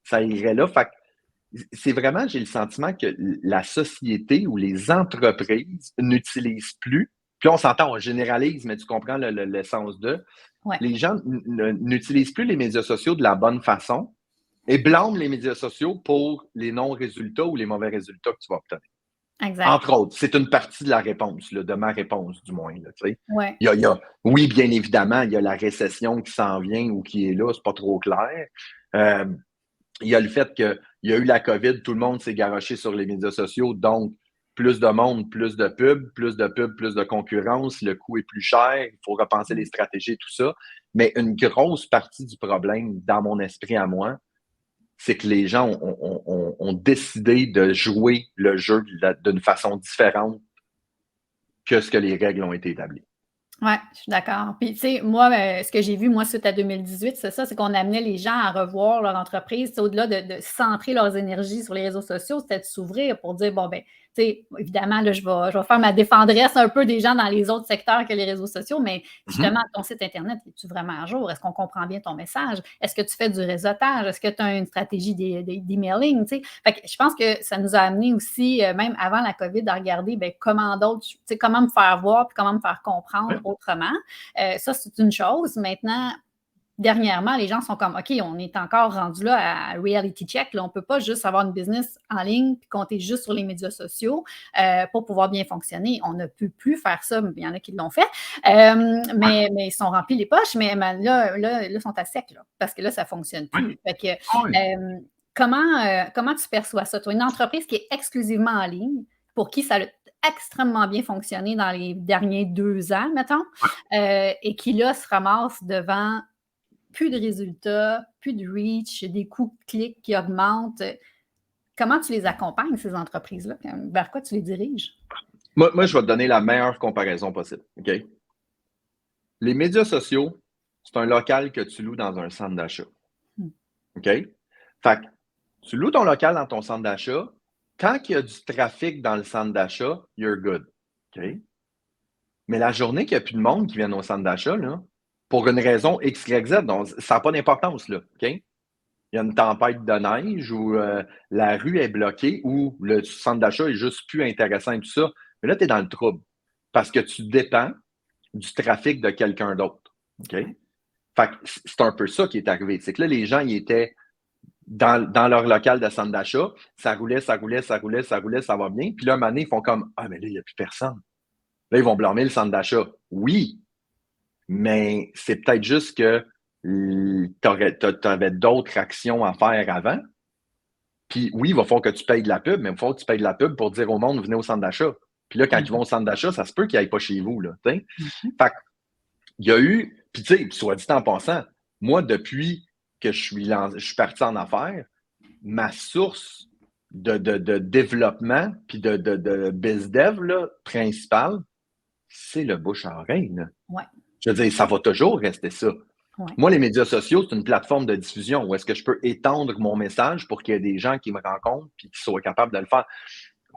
S2: ça irait là. Fait que c'est vraiment, j'ai le sentiment que la société ou les entreprises n'utilisent plus. Puis là, on s'entend, on généralise, mais tu comprends l'essence de.
S1: Ouais.
S2: Les gens n'utilisent plus les médias sociaux de la bonne façon et blâment les médias sociaux pour les non-résultats ou les mauvais résultats que tu vas obtenir.
S1: Exact.
S2: Entre autres, c'est une partie de la réponse, là, de ma réponse du moins. Là,
S1: ouais.
S2: Oui, bien évidemment, il y a la récession qui s'en vient ou qui est là, c'est pas trop clair. Il y a le fait qu'il y a eu la COVID, tout le monde s'est garoché sur les médias sociaux, donc plus de monde, plus de pubs, plus de concurrence, le coût est plus cher, il faut repenser les stratégies, tout ça. Mais une grosse partie du problème, dans mon esprit à moi, c'est que les gens ont décidé de jouer le jeu d'une façon différente que ce que les règles ont été établies.
S1: Oui, je suis d'accord. Puis, tu sais, moi, ce que j'ai vu, moi, suite à 2018, c'est ça, c'est qu'on amenait les gens à revoir leur entreprise. Au-delà de centrer leurs énergies sur les réseaux sociaux, c'était de s'ouvrir pour dire, bon, ben, tu sais, évidemment, là, je vais faire ma défendresse un peu des gens dans les autres secteurs que les réseaux sociaux, mais justement, ton site Internet, es-tu vraiment à jour? Est-ce qu'on comprend bien ton message? Est-ce que tu fais du réseautage? Est-ce que tu as une stratégie d'emailing? Tu sais? Fait que je pense que ça nous a amené aussi, même avant la COVID, à regarder ben, comment d'autres, tu sais, comment me faire voir puis comment me faire comprendre autrement. Ça, c'est une chose. Maintenant, dernièrement, les gens sont comme, OK, on est encore rendu là à reality check. Là, on ne peut pas juste avoir une business en ligne puis compter juste sur les médias sociaux pour pouvoir bien fonctionner. On ne peut plus faire ça. Il y en a qui l'ont fait. Mais ils sont remplis les poches. Mais là, ils sont à sec là, parce que là, ça ne fonctionne plus. Fait que, comment tu perçois ça? Toi, une entreprise qui est exclusivement en ligne, pour qui ça a extrêmement bien fonctionné dans les derniers 2 ans, mettons, et qui, là, se ramasse devant plus de résultats, plus de reach, des coûts de clics qui augmentent. Comment tu les accompagnes, ces entreprises-là? Vers quoi tu les diriges?
S2: Moi, je vais te donner la meilleure comparaison possible. OK? Les médias sociaux, c'est un local que tu loues dans un centre d'achat. OK? Fait que tu loues ton local dans ton centre d'achat. Tant qu'il y a du trafic dans le centre d'achat, you're good. OK? Mais la journée qu'il n'y a plus de monde qui vient au centre d'achat, là, pour une raison X, Y, Z, donc ça n'a pas d'importance, là. OK? Il y a une tempête de neige ou la rue est bloquée ou le centre d'achat est juste plus intéressant et tout ça. Mais là, tu es dans le trouble parce que tu dépends du trafic de quelqu'un d'autre. OK? Fait que c'est un peu ça qui est arrivé. C'est que là, les gens, ils étaient dans leur local de centre d'achat. Ça roulait, ça va bien. Puis là, un moment donné, ils font comme, ah, mais là, il n'y a plus personne. Là, ils vont blâmer le centre d'achat. Oui, mais c'est peut-être juste que tu avais d'autres actions à faire avant. Puis oui, il va falloir que tu payes de la pub, mais il va falloir que tu payes de la pub pour dire au monde, venez au centre d'achat. Puis là, quand ils vont au centre d'achat, ça se peut qu'ils n'aillent pas chez vous. Là, Fait il y a eu, puis tu sais, soit dit en passant, moi, depuis que je suis parti en affaires, ma source de développement puis de biz dev là, principale, c'est le bouche à oreille. Là.
S1: Ouais.
S2: Je veux dire, ça va toujours rester ça.
S1: Ouais.
S2: Moi, les médias sociaux, c'est une plateforme de diffusion où est-ce que je peux étendre mon message pour qu'il y ait des gens qui me rencontrent et qui soient capables de le faire.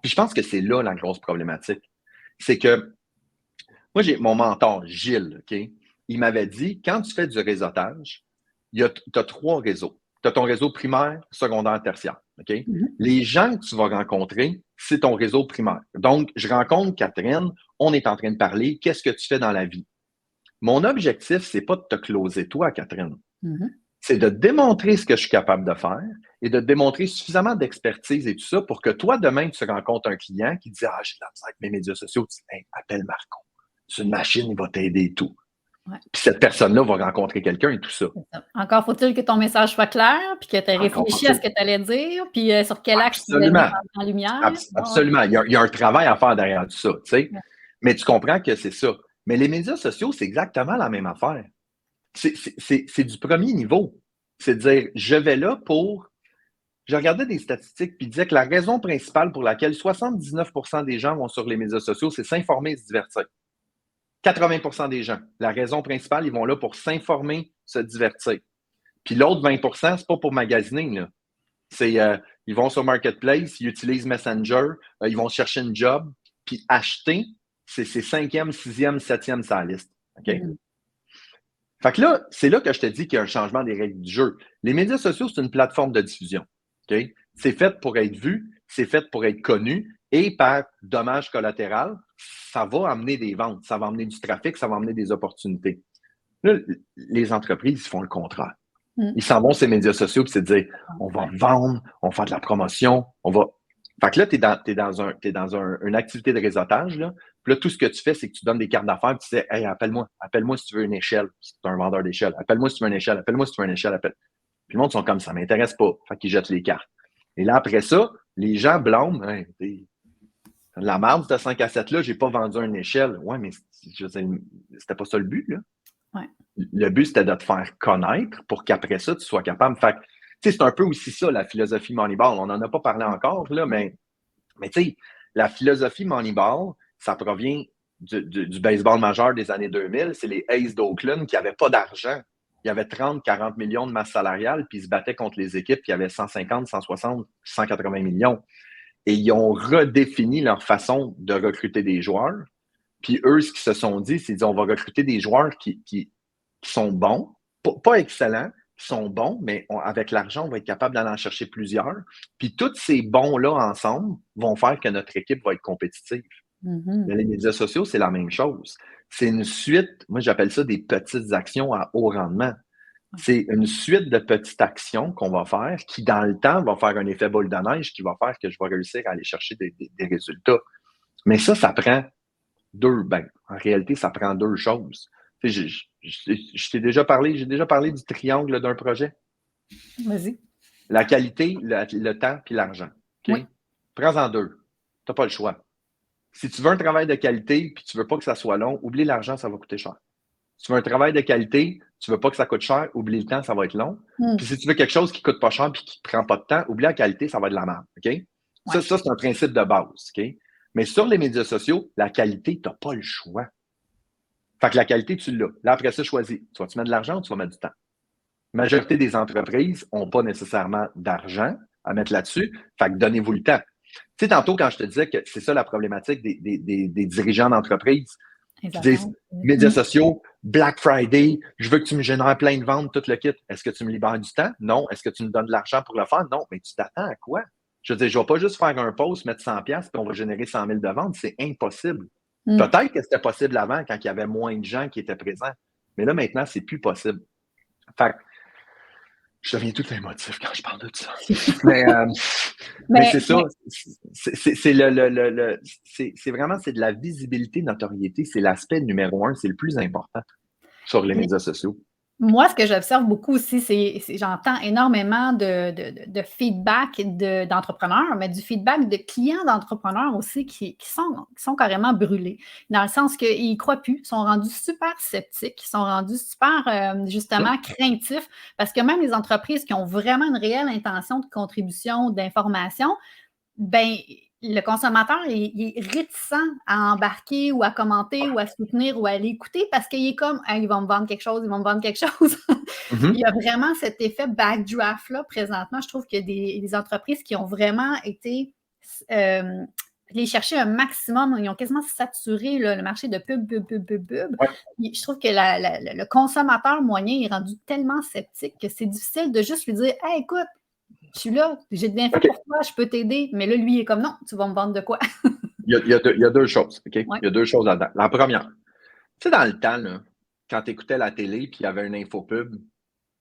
S2: Puis je pense que c'est là la grosse problématique. C'est que moi, j'ai mon mentor, Gilles, OK? Il m'avait dit, quand tu fais du réseautage, tu as 3 réseaux. Tu as ton réseau primaire, secondaire, tertiaire. OK? Les gens que tu vas rencontrer, c'est ton réseau primaire. Donc, je rencontre Catherine, on est en train de parler, qu'est-ce que tu fais dans la vie? Mon objectif, c'est pas de te closer toi, Catherine. C'est de démontrer ce que je suis capable de faire et de démontrer suffisamment d'expertise et tout ça pour que toi, demain, tu rencontres un client qui dit « Ah, j'ai de la misère avec mes médias sociaux. » Tu dis hey, « Appelle Marco. C'est une machine, il va t'aider et tout. »
S1: Ouais.
S2: Puis cette personne-là va rencontrer quelqu'un et tout ça.
S1: Encore faut-il que ton message soit clair, puis que tu aies réfléchi à ce que tu allais dire, puis sur quel axe tu voulais le mettre en lumière.
S2: Absolument. Il y a un travail à faire derrière tout ça, tu sais.
S1: Ouais.
S2: Mais tu comprends que c'est ça. Mais les médias sociaux, c'est exactement la même affaire. C'est du premier niveau. C'est de dire, je vais là pour... Je regardais des statistiques puis disait que la raison principale pour laquelle 79% des gens vont sur les médias sociaux, c'est s'informer et se divertir. 80% des gens, la raison principale, ils vont là pour s'informer, se divertir. Puis l'autre 20%, c'est pas pour magasiner, là. C'est, ils vont sur Marketplace, ils utilisent Messenger, ils vont chercher une job, puis acheter, c'est 5e, 6e, 7e sur la liste. OK? Fait que là, c'est là que je te dis qu'il y a un changement des règles du jeu. Les médias sociaux, c'est une plateforme de diffusion. OK? C'est fait pour être vu, c'est fait pour être connu, et par dommage collatéral, ça va amener des ventes, ça va amener du trafic, ça va amener des opportunités. Là, les entreprises font le contraire. Ils s'en vont sur les médias sociaux puis c'est de dire on va vendre, on va faire de la promotion, on va. Fait que là, t'es dans une activité de réseautage, là. Puis là, tout ce que tu fais, c'est que tu donnes des cartes d'affaires, puis tu dis hey, appelle-moi si tu veux une échelle, si tu es un vendeur d'échelle, appelle-moi si tu veux une échelle, appelle-moi si tu veux une échelle, appelle. Puis le monde sont comme ça m'intéresse pas. Fait qu'ils jettent les cartes. Et là, après ça, les gens blâment, hey, la marde, cette 5 à 7-là, j'ai pas vendu une échelle. Ouais, mais c'était pas ça le but, là.
S1: Ouais.
S2: Le but, c'était de te faire connaître pour qu'après ça, tu sois capable. Fait tu sais, c'est un peu aussi ça, la philosophie Moneyball. On n'en a pas parlé encore, là, mais tu sais, la philosophie Moneyball, ça provient du baseball majeur des années 2000. C'est les Aces d'Oakland qui n'avaient pas d'argent. Il y avait 30-40 millions de masse salariale, puis ils se battaient contre les équipes qui avaient 150, 160, 180 millions. Et ils ont redéfini leur façon de recruter des joueurs. Puis eux, ce qu'ils se sont dit, c'est qu'on va recruter des joueurs qui sont bons, pas excellents, qui sont bons, mais avec l'argent, on va être capable d'aller en chercher plusieurs. Puis tous ces bons-là ensemble vont faire que notre équipe va être compétitive. Mais les médias sociaux, c'est la même chose. C'est une suite, moi j'appelle ça des petites actions à haut rendement. C'est une suite de petites actions qu'on va faire qui, dans le temps, va faire un effet boule de neige qui va faire que je vais réussir à aller chercher des résultats. Mais ça prend en réalité, ça prend 2 choses. J'ai déjà parlé du triangle d'un projet.
S1: Vas-y.
S2: La qualité, le temps puis l'argent. Okay?
S1: Oui.
S2: Prends-en 2. Tu n'as pas le choix. Si tu veux un travail de qualité puis tu ne veux pas que ça soit long, oublie l'argent, ça va coûter cher. Si tu veux un travail de qualité, tu ne veux pas que ça coûte cher, oublie le temps, ça va être long. Puis si tu veux quelque chose qui ne coûte pas cher puis qui ne prend pas de temps, oublie la qualité, ça va être de la merde. Okay? Ça, c'est un principe de base. Okay? Mais sur les médias sociaux, la qualité, tu n'as pas le choix. Fait que la qualité, tu l'as. Là, après ça, choisis. Tu vas-tu mettre de l'argent ou tu vas mettre du temps? La majorité des entreprises n'ont pas nécessairement d'argent à mettre là-dessus. Fait que donnez-vous le temps. Tu sais, tantôt, quand je te disais que c'est ça la problématique des dirigeants d'entreprise, qui disent médias sociaux, Black Friday, je veux que tu me génères plein de ventes, tout le kit. Est-ce que tu me libères du temps? Non. Est-ce que tu me donnes de l'argent pour le faire? Non. Mais tu t'attends à quoi? Je veux dire, je ne vais pas juste faire un post, mettre 100$ puis on va générer 100 000 de ventes. C'est impossible. Peut-être que c'était possible avant quand il y avait moins de gens qui étaient présents. Mais là, maintenant, c'est plus possible. Fait que je deviens tout émotif quand je parle de ça. mais c'est ça. C'est vraiment de la visibilité, notoriété. C'est l'aspect numéro 1. C'est le plus important sur les médias sociaux.
S1: Moi, ce que j'observe beaucoup aussi, c'est j'entends énormément de feedback d'entrepreneurs, mais du feedback de clients d'entrepreneurs aussi qui sont carrément brûlés, dans le sens qu'ils ne croient plus, sont rendus super sceptiques, ils sont rendus super, justement, craintifs, parce que même les entreprises qui ont vraiment une réelle intention de contribution, d'information, ben le consommateur, il est réticent à embarquer ou à commenter ou à soutenir ou à aller écouter parce qu'il est comme hey, ils vont me vendre quelque chose, ils vont me vendre quelque chose. Il y a vraiment cet effet backdraft-là présentement. Je trouve qu'il y a des entreprises qui ont vraiment été les chercher un maximum. Ils ont quasiment saturé là, le marché de pub.
S2: Ouais.
S1: Je trouve que le consommateur moyen est rendu tellement sceptique que c'est difficile de juste lui dire hey, écoute, je suis là, j'ai de l'info pour toi, je peux t'aider. Mais là, lui, il est comme non, tu vas me vendre de quoi?
S2: Il y a deux choses, OK?
S1: Ouais.
S2: Il y a deux choses là-dedans. La première, tu sais, dans le temps, là, quand tu écoutais la télé puis il y avait une infopub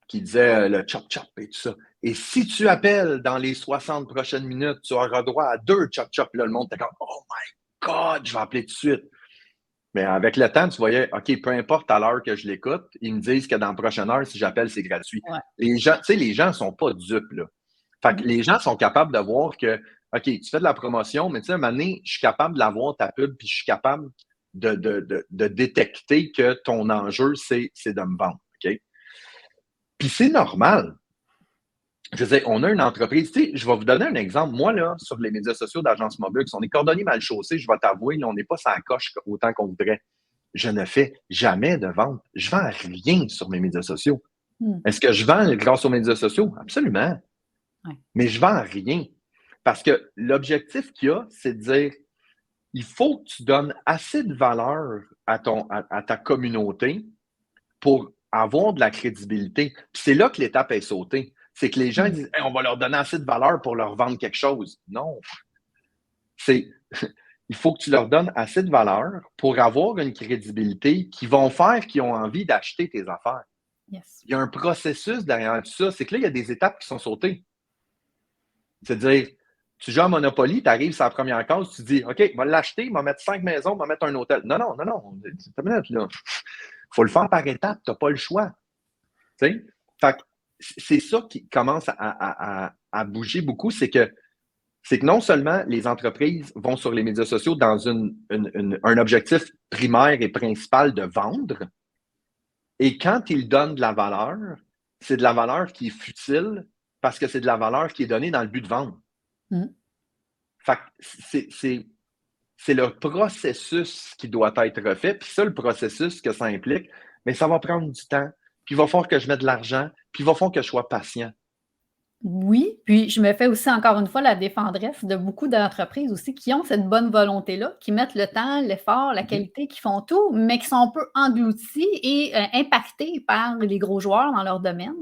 S2: qui disait le chop-chop et tout ça. Et si tu appelles dans les 60 prochaines minutes, tu auras droit à 2 chop-chop. Là, le monde était comme oh my God, je vais appeler tout de suite. Mais avec le temps, tu voyais, OK, peu importe à l'heure que je l'écoute, ils me disent que dans la prochaine heure, si j'appelle, c'est gratuit.
S1: Ouais.
S2: Les gens, tu sais, les gens ne sont pas dupes, là. Fait que les gens sont capables de voir que, OK, tu fais de la promotion, mais tu sais, à un moment donné, je suis capable de l'avoir, ta pub, puis je suis capable de détecter que ton enjeu, c'est de me vendre, OK? Puis c'est normal. Je veux dire, on a une entreprise, tu sais, je vais vous donner un exemple. Moi, là, sur les médias sociaux d'Agence Mobile, on est cordonnier mal chaussé, je vais t'avouer, là, on n'est pas sans coche autant qu'on voudrait. Je ne fais jamais de vente. Je vends rien sur mes médias sociaux. Est-ce que je vends grâce aux médias sociaux? Absolument.
S1: Ouais.
S2: Mais je vends rien. Parce que l'objectif qu'il y a, c'est de dire, il faut que tu donnes assez de valeur à ta communauté pour avoir de la crédibilité. Puis c'est là que l'étape est sautée. C'est que les gens disent hey, on va leur donner assez de valeur pour leur vendre quelque chose. Non. Il faut que tu leur donnes assez de valeur pour avoir une crédibilité qui vont faire qu'ils ont envie d'acheter tes affaires.
S1: Yes.
S2: Il y a un processus derrière tout ça. C'est que là, il y a des étapes qui sont sautées. C'est-à-dire, tu joues à Monopoly, tu arrives sur la première case, tu dis OK, je vais l'acheter, je vais mettre 5 maisons, je vais mettre un hôtel. Non. Il faut le faire par étapes, tu n'as pas le choix. Fait que c'est ça qui commence à bouger beaucoup, c'est que non seulement les entreprises vont sur les médias sociaux dans un objectif primaire et principal de vendre, et quand ils donnent de la valeur, c'est de la valeur qui est futile parce que c'est de la valeur qui est donnée dans le but de vendre. Fait que c'est le processus qui doit être refait, puis ça, le processus que ça implique, mais ça va prendre du temps, puis il va falloir que je mette de l'argent, puis il va falloir que je sois patient.
S1: Oui, puis je me fais aussi encore une fois la défendresse de beaucoup d'entreprises aussi qui ont cette bonne volonté-là, qui mettent le temps, l'effort, la qualité, qui font tout, mais qui sont un peu engloutis et impactés par les gros joueurs dans leur domaine,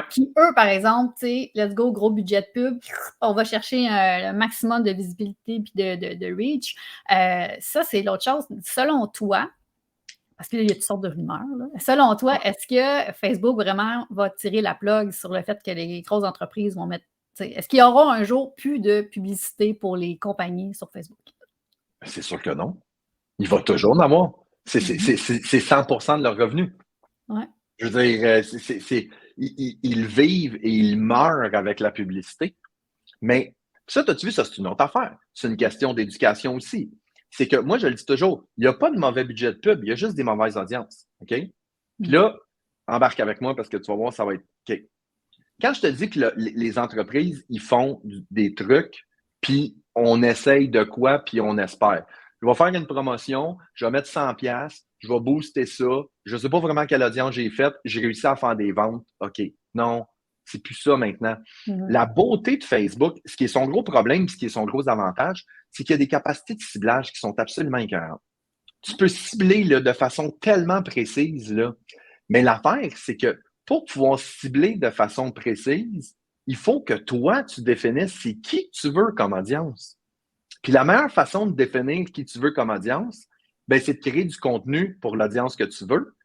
S1: qui, eux, par exemple, tu sais, let's go, gros budget de pub, on va chercher un maximum de visibilité puis de reach. Ça, c'est l'autre chose. Selon toi, parce qu'il y a toutes sortes de rumeurs. Là. Selon toi, est-ce que Facebook vraiment va tirer la plug sur le fait que les grosses entreprises vont mettre. Est-ce qu'il y aura un jour plus de publicité pour les compagnies sur Facebook?
S2: C'est sûr que non. Il va toujours en avoir. C'est 100% de leur revenu.
S1: Ouais.
S2: Je veux dire, ils vivent et ils meurent avec la publicité. Mais ça, as-tu vu, ça, c'est une autre affaire. C'est une question d'éducation aussi. C'est que moi, je le dis toujours, il n'y a pas de mauvais budget de pub, il y a juste des mauvaises audiences. OK? Puis là, embarque avec moi parce que tu vas voir, ça va être OK. Quand je te dis que les entreprises, ils font des trucs, puis on essaye de quoi, puis on espère. Je vais faire une promotion, je vais mettre 100$, je vais booster ça. Je ne sais pas vraiment quelle audience j'ai faite, j'ai réussi à faire des ventes. OK. Non, c'est plus ça maintenant. La beauté de Facebook, ce qui est son gros problème, ce qui est son gros avantage, c'est qu'il y a des capacités de ciblage qui sont absolument écœurantes. Tu peux cibler là, de façon tellement précise, là. Mais l'affaire, c'est que pour pouvoir cibler de façon précise, il faut que toi, tu définisses c'est qui tu veux comme audience. Puis la meilleure façon de définir qui tu veux comme audience, ben, c'est de créer du contenu pour l'audience que tu veux,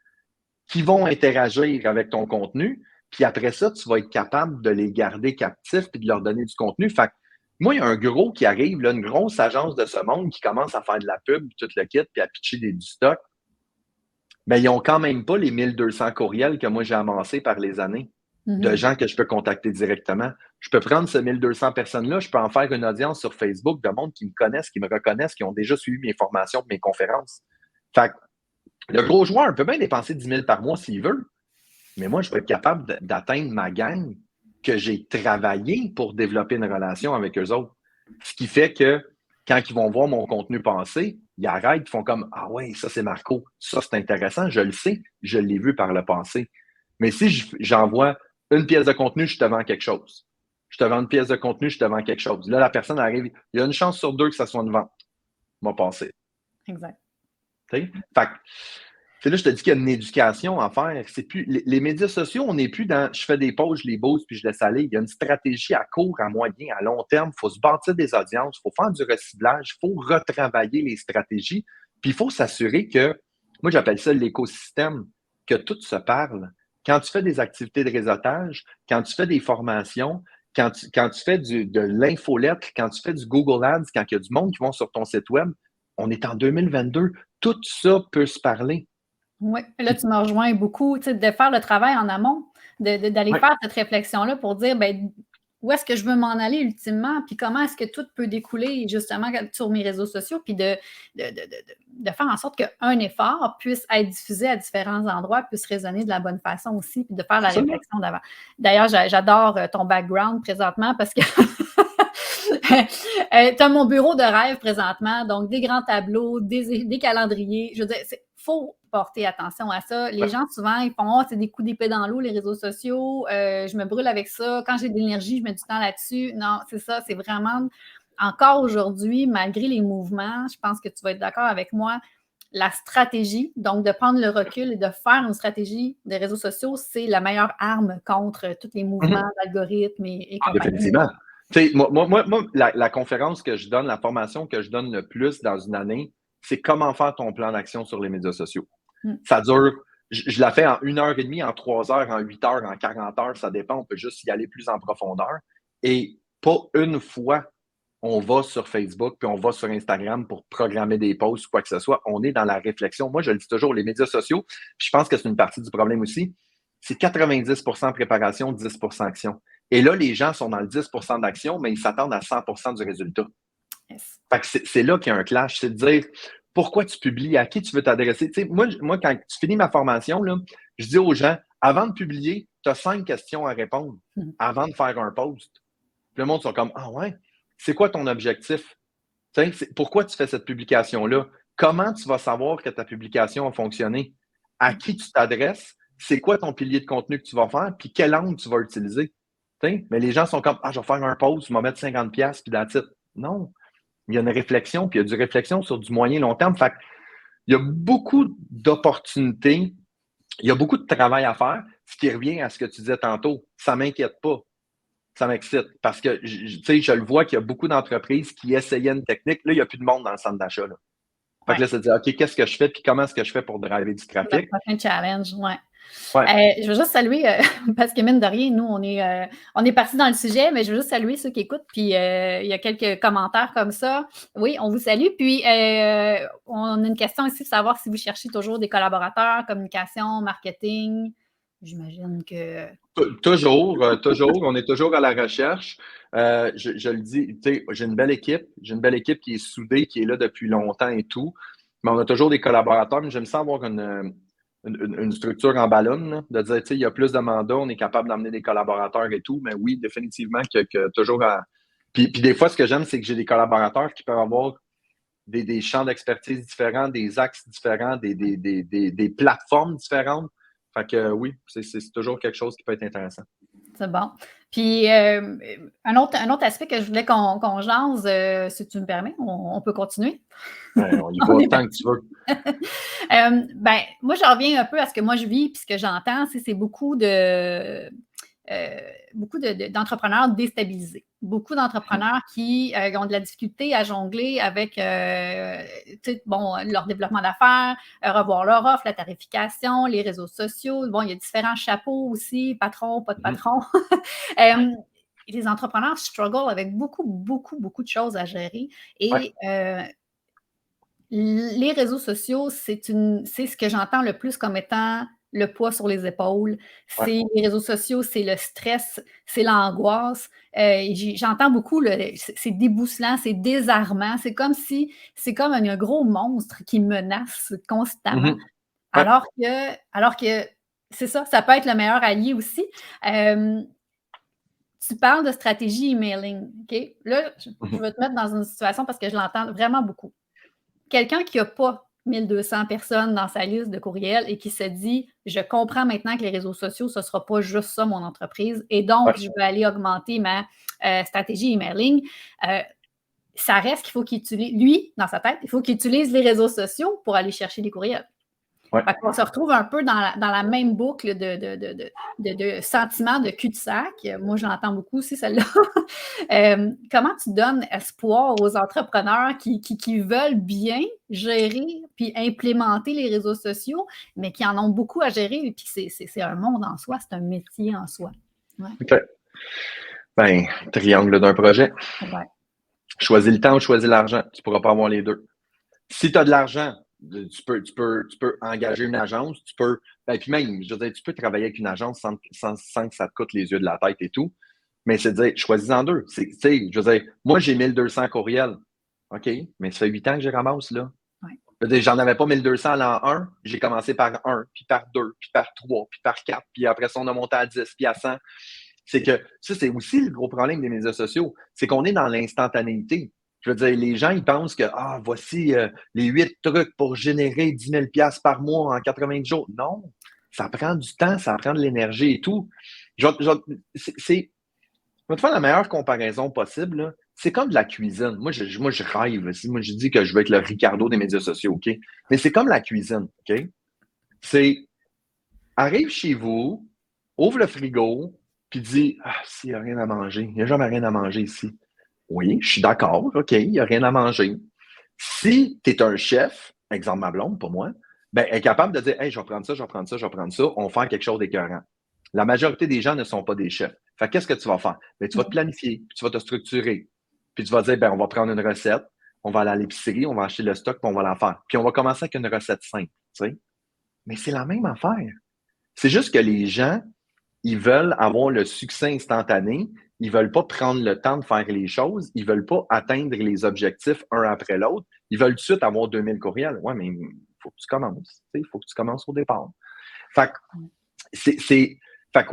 S2: qui vont interagir avec ton contenu. Puis après ça, tu vas être capable de les garder captifs et de leur donner du contenu. Fait que moi, il y a un gros qui arrive, là, une grosse agence de ce monde qui commence à faire de la pub, tout le kit, puis à pitcher du stock. Mais ils n'ont quand même pas les 1200 courriels que moi j'ai amassés par les années de gens que je peux contacter directement. Je peux prendre ces 1200 personnes-là, je peux en faire une audience sur Facebook de monde qui me connaissent, qui me reconnaissent, qui ont déjà suivi mes formations, mes conférences. Fait que le gros joueur peut bien dépenser 10 000 par mois s'il veut, mais moi, je vais être capable d'atteindre ma gang que j'ai travaillé pour développer une relation avec eux autres. Ce qui fait que quand ils vont voir mon contenu passer, ils arrêtent, ils font comme ah ouais, ça c'est Marco, ça c'est intéressant, je le sais, je l'ai vu par le passé. Mais si j'envoie une pièce de contenu, je te vends quelque chose. Je te vends une pièce de contenu, je te vends quelque chose. Là, la personne arrive, il y a une chance sur deux que ça soit une vente. Va passer.
S1: Exact.
S2: Fait que là, je te dis qu'il y a une éducation à faire. C'est plus, les médias sociaux, on n'est plus dans je fais des pauses, je les booste, puis je laisse aller. Il y a une stratégie à court, à moyen, à long terme. Il faut se bâtir des audiences, il faut faire du reciblage, il faut retravailler les stratégies. Puis il faut s'assurer que, moi j'appelle ça l'écosystème, que tout se parle. Quand tu fais des activités de réseautage, quand tu fais des formations, quand tu fais de l'infolettre, quand tu fais du Google Ads, quand il y a du monde qui vont sur ton site web, on est en 2022, tout ça peut se parler.
S1: Oui, là, tu me rejoins beaucoup, tu sais, de faire le travail en amont, d'aller
S2: Ouais.
S1: faire cette réflexion-là pour dire, ben, où est-ce que je veux m'en aller ultimement, puis comment est-ce que tout peut découler justement sur mes réseaux sociaux, puis de faire en sorte qu'un effort puisse être diffusé à différents endroits, puisse résonner de la bonne façon aussi, puis de faire la
S2: Absolument.
S1: réflexion d'avant. D'ailleurs, j'adore ton background présentement parce que tu as mon bureau de rêve présentement, donc des grands tableaux, des calendriers. Je veux dire, il faut porter attention à ça. Les gens, souvent, ils font « Oh, c'est des coups d'épée dans l'eau, les réseaux sociaux. Je me brûle avec ça. Quand j'ai de l'énergie, je mets du temps là-dessus. » Non, c'est ça. C'est vraiment, encore aujourd'hui, malgré les mouvements, je pense que tu vas être d'accord avec moi, la stratégie, donc de prendre le recul et de faire une stratégie des réseaux sociaux, c'est la meilleure arme contre tous les mouvements d'algorithmes et compagnie.
S2: Définitivement. Tu sais, moi la conférence que je donne, la formation que je donne le plus dans une année, c'est comment faire ton plan d'action sur les médias sociaux. Ça dure, je la fais en 1 heure et demie, en 3 heures, en 8 heures, en 40 heures, ça dépend, on peut juste y aller plus en profondeur. Et pas une fois, on va sur Facebook puis on va sur Instagram pour programmer des posts ou quoi que ce soit. On est dans la réflexion. Moi, je le dis toujours, les médias sociaux, puis je pense que c'est une partie du problème aussi, c'est 90% préparation, 10% action. Et là, les gens sont dans le 10% d'action, mais ils s'attendent à 100% du résultat.
S1: Yes.
S2: Fait que c'est là qu'il y a un clash, c'est de dire pourquoi tu publies, à qui tu veux t'adresser. Tu sais, moi, quand tu finis ma formation, là, je dis aux gens, avant de publier, tu as 5 questions à répondre avant de faire un post. Puis le monde sont comme ah ouais, c'est quoi ton objectif? Tu sais, pourquoi tu fais cette publication-là? Comment tu vas savoir que ta publication a fonctionné? À qui tu t'adresses? C'est quoi ton pilier de contenu que tu vas faire? Puis quel angle tu vas utiliser? Tu sais, mais les gens sont comme ah, je vais faire un post, je vais mettre 50$, puis that's it. Non. Il y a une réflexion, puis il y a du réflexion sur du moyen long terme. Fait il y a beaucoup d'opportunités, il y a beaucoup de travail à faire, ce qui revient à ce que tu disais tantôt. Ça ne m'inquiète pas. Ça m'excite parce que je le vois qu'il y a beaucoup d'entreprises qui essayaient une technique. Là, il n'y a plus de monde dans le centre d'achat. Là. Fait que là, c'est de dire, OK, qu'est-ce que je fais puis comment est-ce que je fais pour driver du trafic?
S1: Le prochain challenge, ouais.
S2: Ouais.
S1: Je veux juste saluer, parce que mine de rien, nous, on est partis dans le sujet, mais je veux juste saluer ceux qui écoutent. Puis, il y a quelques commentaires comme ça. Oui, on vous salue. Puis, on a une question ici de savoir si vous cherchez toujours des collaborateurs, communication, marketing. J'imagine que…
S2: Toujours, on est toujours à la recherche. Je le dis, j'ai une belle équipe. J'ai une belle équipe qui est soudée, qui est là depuis longtemps et tout. Mais on a toujours des collaborateurs. Mais j'aime ça avoir une structure en ballon, là, de dire, il y a plus de mandats, on est capable d'amener des collaborateurs et tout. Mais oui, définitivement que toujours à. Puis des fois, ce que j'aime, c'est que j'ai des collaborateurs qui peuvent avoir des champs d'expertise différents, des axes différents, des plateformes différentes. Fait que oui, c'est toujours quelque chose qui peut être intéressant.
S1: C'est bon. Puis, un autre aspect que je voulais qu'on jase, si tu me permets, on peut continuer?
S2: On y va tant que tu veux.
S1: Moi, je reviens un peu à ce que moi je vis puis ce que j'entends, c'est beaucoup d'entrepreneurs déstabilisés. Beaucoup d'entrepreneurs qui ont de la difficulté à jongler avec leur développement d'affaires, revoir leur offre, la tarification, les réseaux sociaux. Bon, il y a différents chapeaux aussi, patron, pas de patron. Les entrepreneurs struggle avec beaucoup, beaucoup, beaucoup de choses à gérer. Et les réseaux sociaux, c'est ce que j'entends le plus comme étant le poids sur les épaules. Les réseaux sociaux, c'est le stress, c'est l'angoisse. J'entends beaucoup, c'est débousselant, c'est désarmant. C'est comme un gros monstre qui menace constamment. Alors que c'est ça peut être le meilleur allié aussi. tu parles de stratégie emailing, OK? Là, je vais te mettre dans une situation parce que je l'entends vraiment beaucoup. Quelqu'un qui n'a pas 1200 personnes dans sa liste de courriels et qui se dit « Je comprends maintenant que les réseaux sociaux, ce ne sera pas juste ça, mon entreprise, et donc, je vais aller augmenter ma stratégie emailing. » Ça reste qu'il faut qu'il utilise, lui, dans sa tête, il faut qu'il utilise les réseaux sociaux pour aller chercher des courriels. On se retrouve un peu dans la même boucle de sentiments de cul-de-sac. Moi, je l'entends beaucoup aussi, celle-là. Comment tu donnes espoir aux entrepreneurs qui veulent bien gérer puis implémenter les réseaux sociaux, mais qui en ont beaucoup à gérer, puis c'est un monde en soi, c'est un métier en soi. Ouais.
S2: OK. Ben, triangle d'un projet.
S1: Ouais.
S2: Choisis le temps ou choisis l'argent. Tu ne pourras pas avoir les deux. Si tu as de l'argent, tu peux engager une agence, tu peux. Ben, puis même, je veux dire, tu peux travailler avec une agence sans que ça te coûte les yeux de la tête et tout. Mais c'est de dire, choisis-en deux. Je veux dire, moi, j'ai 1200 courriels. OK, mais ça fait 8 ans que je ramasse, là. Ouais. J'en avais pas 1200 à l'an 1. J'ai commencé par 1, puis par 2, puis par 3, puis par 4, puis après ça, on a monté à 10, puis à 100. C'est que ça, c'est aussi le gros problème des médias sociaux. C'est qu'on est dans l'instantanéité. Je veux dire, les gens, ils pensent que, voici les 8 trucs pour générer 10 000 $ par mois en 90 jours. Non, ça prend du temps, ça prend de l'énergie et tout. Je vais te faire la meilleure comparaison possible, là. C'est comme de la cuisine. Moi, je rêve. Moi, je dis que je veux être le Ricardo des médias sociaux, OK? Mais c'est comme la cuisine, OK? C'est, arrive chez vous, ouvre le frigo, puis dis, s'il n'y a rien à manger, il n'y a jamais rien à manger ici. Oui, je suis d'accord, OK, il n'y a rien à manger. Si tu es un chef, exemple ma blonde, pas moi, ben, elle est capable de dire, hey, je vais prendre ça, je vais prendre ça, je vais prendre ça, on va faire quelque chose d'écœurant. La majorité des gens ne sont pas des chefs. Fait qu'est-ce que tu vas faire? Ben, tu vas te planifier, puis tu vas te structurer, puis tu vas dire, ben, on va prendre une recette, on va aller à l'épicerie, on va acheter le stock, puis on va la faire. Puis on va commencer avec une recette simple, tu sais. Mais c'est la même affaire. C'est juste que les gens, ils veulent avoir le succès instantané. Ils veulent pas prendre le temps de faire les choses. Ils veulent pas atteindre les objectifs un après l'autre. Ils veulent tout de suite avoir 2000 courriels. Ouais, mais il faut que tu commences. Il faut que tu commences au départ. Fait que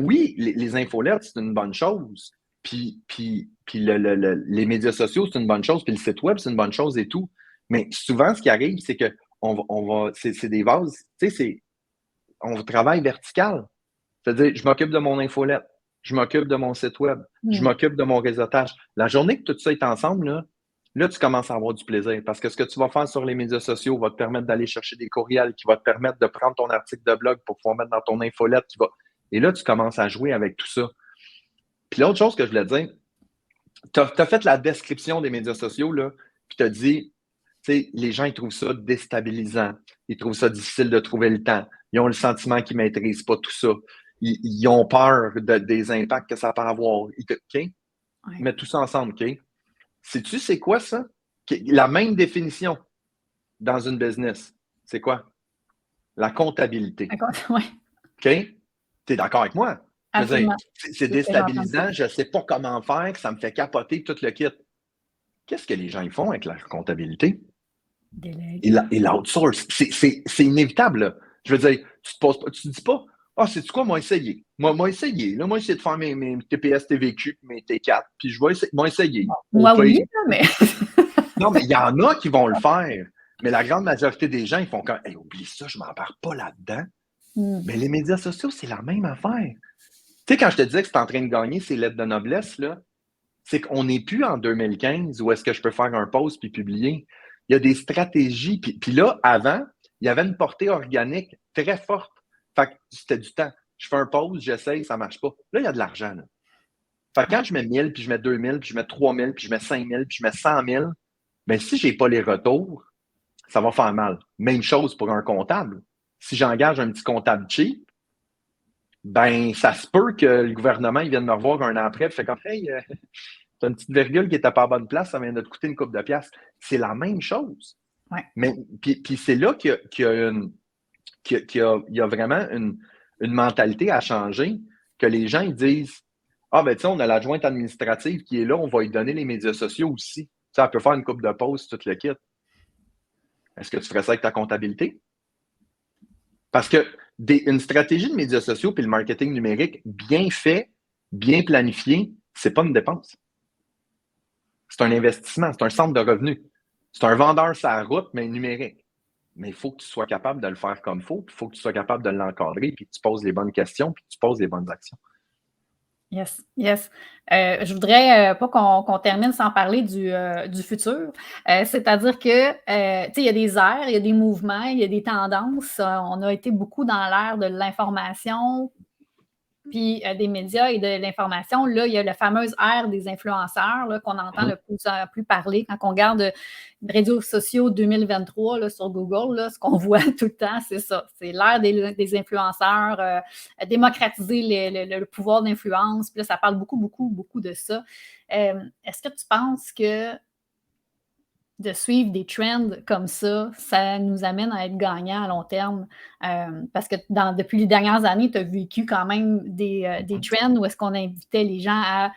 S2: oui, les infolettes, c'est une bonne chose. Puis les médias sociaux, c'est une bonne chose. Puis le site web, c'est une bonne chose et tout. Mais souvent, ce qui arrive, c'est que c'est des vases, on travaille vertical. C'est-à-dire, je m'occupe de mon infolette, je m'occupe de mon site web, je m'occupe de mon réseautage. La journée que tout ça est ensemble, là, tu commences à avoir du plaisir parce que ce que tu vas faire sur les médias sociaux va te permettre d'aller chercher des courriels, qui va te permettre de prendre ton article de blog pour pouvoir mettre dans ton infolette. Et là, tu commences à jouer avec tout ça. Puis l'autre chose que je voulais dire, tu as fait la description des médias sociaux, là, puis tu as dit, les gens, ils trouvent ça déstabilisant. Ils trouvent ça difficile de trouver le temps. Ils ont le sentiment qu'ils ne maîtrisent pas tout ça. Ils ont peur des impacts que ça peut avoir. OK? Ouais. Mets tout ça ensemble, OK? Sais-tu c'est quoi ça? La même définition dans une business. C'est quoi? La comptabilité.
S1: Ouais.
S2: OK? Tu es d'accord avec moi?
S1: Absolument.
S2: C'est déstabilisant, je ne sais pas comment faire, ça me fait capoter tout le kit. Qu'est-ce que les gens ils font avec la comptabilité? Ils l'outsourcent. C'est inévitable. Là. Je veux dire, tu te dis pas, c'est-tu quoi, moi essayer. Moi essayer. Là, moi, essayer de faire mes TPS, TVQ, mes T4, puis je vais essayer.
S1: Moi, oui, mais...
S2: Non, mais il y en a qui vont le faire. Mais la grande majorité des gens, ils font comme, hey, oublie ça, je ne m'embarque pas là-dedans. Mais les médias sociaux, c'est la même affaire. Tu sais, quand je te disais que c'est en train de gagner ces lettres de noblesse, là, c'est qu'on n'est plus en 2015 où est-ce que je peux faire un post puis publier. Il y a des stratégies. Puis là, avant, il y avait une portée organique très forte. Fait que c'était du temps. Je fais un post, j'essaye, ça ne marche pas. Là, il y a de l'argent. Là. Fait que quand je mets 1000, puis je mets 2000, puis je mets 3000, puis je mets 5000, puis je mets 100 000, bien, si je n'ai pas les retours, ça va faire mal. Même chose pour un comptable. Si j'engage un petit comptable cheap, ben ça se peut que le gouvernement il vienne me revoir un an après et fait comme hey, t'as une petite virgule qui était pas à bonne place, ça vient de te coûter une couple de piastres. C'est la même chose.
S1: Ouais.
S2: Mais puis c'est là qu'il y a vraiment une mentalité à changer, que les gens ils disent ben tu sais, on a l'adjointe administrative qui est là, on va lui donner les médias sociaux aussi. Ça peut faire une couple de pauses, tout le kit. Est-ce que tu ferais ça avec ta comptabilité? Parce que une stratégie de médias sociaux puis le marketing numérique bien fait, bien planifié, c'est pas une dépense. C'est un investissement, c'est un centre de revenus. C'est un vendeur sur la route, mais numérique. Mais il faut que tu sois capable de le faire comme il faut, puis il faut que tu sois capable de l'encadrer, puis que tu poses les bonnes questions, puis que tu poses les bonnes actions.
S1: Yes, yes. Je voudrais pas qu'on termine sans parler du futur. C'est-à-dire que, tu sais, il y a des airs, il y a des mouvements, il y a des tendances. On a été beaucoup dans l'ère de l'information, puis des médias et de l'information. Là, il y a la fameuse ère des influenceurs là, qu'on entend de plus en plus parler. Quand on regarde les réseaux sociaux 2023 là, sur Google, là, ce qu'on voit tout le temps, c'est ça. C'est l'ère des influenceurs, démocratiser le pouvoir d'influence. Puis là, ça parle beaucoup, beaucoup, beaucoup de ça. Est-ce que tu penses que de suivre des trends comme ça nous amène à être gagnants à long terme? Parce que depuis les dernières années, tu as vécu quand même des trends où est-ce qu'on invitait les gens à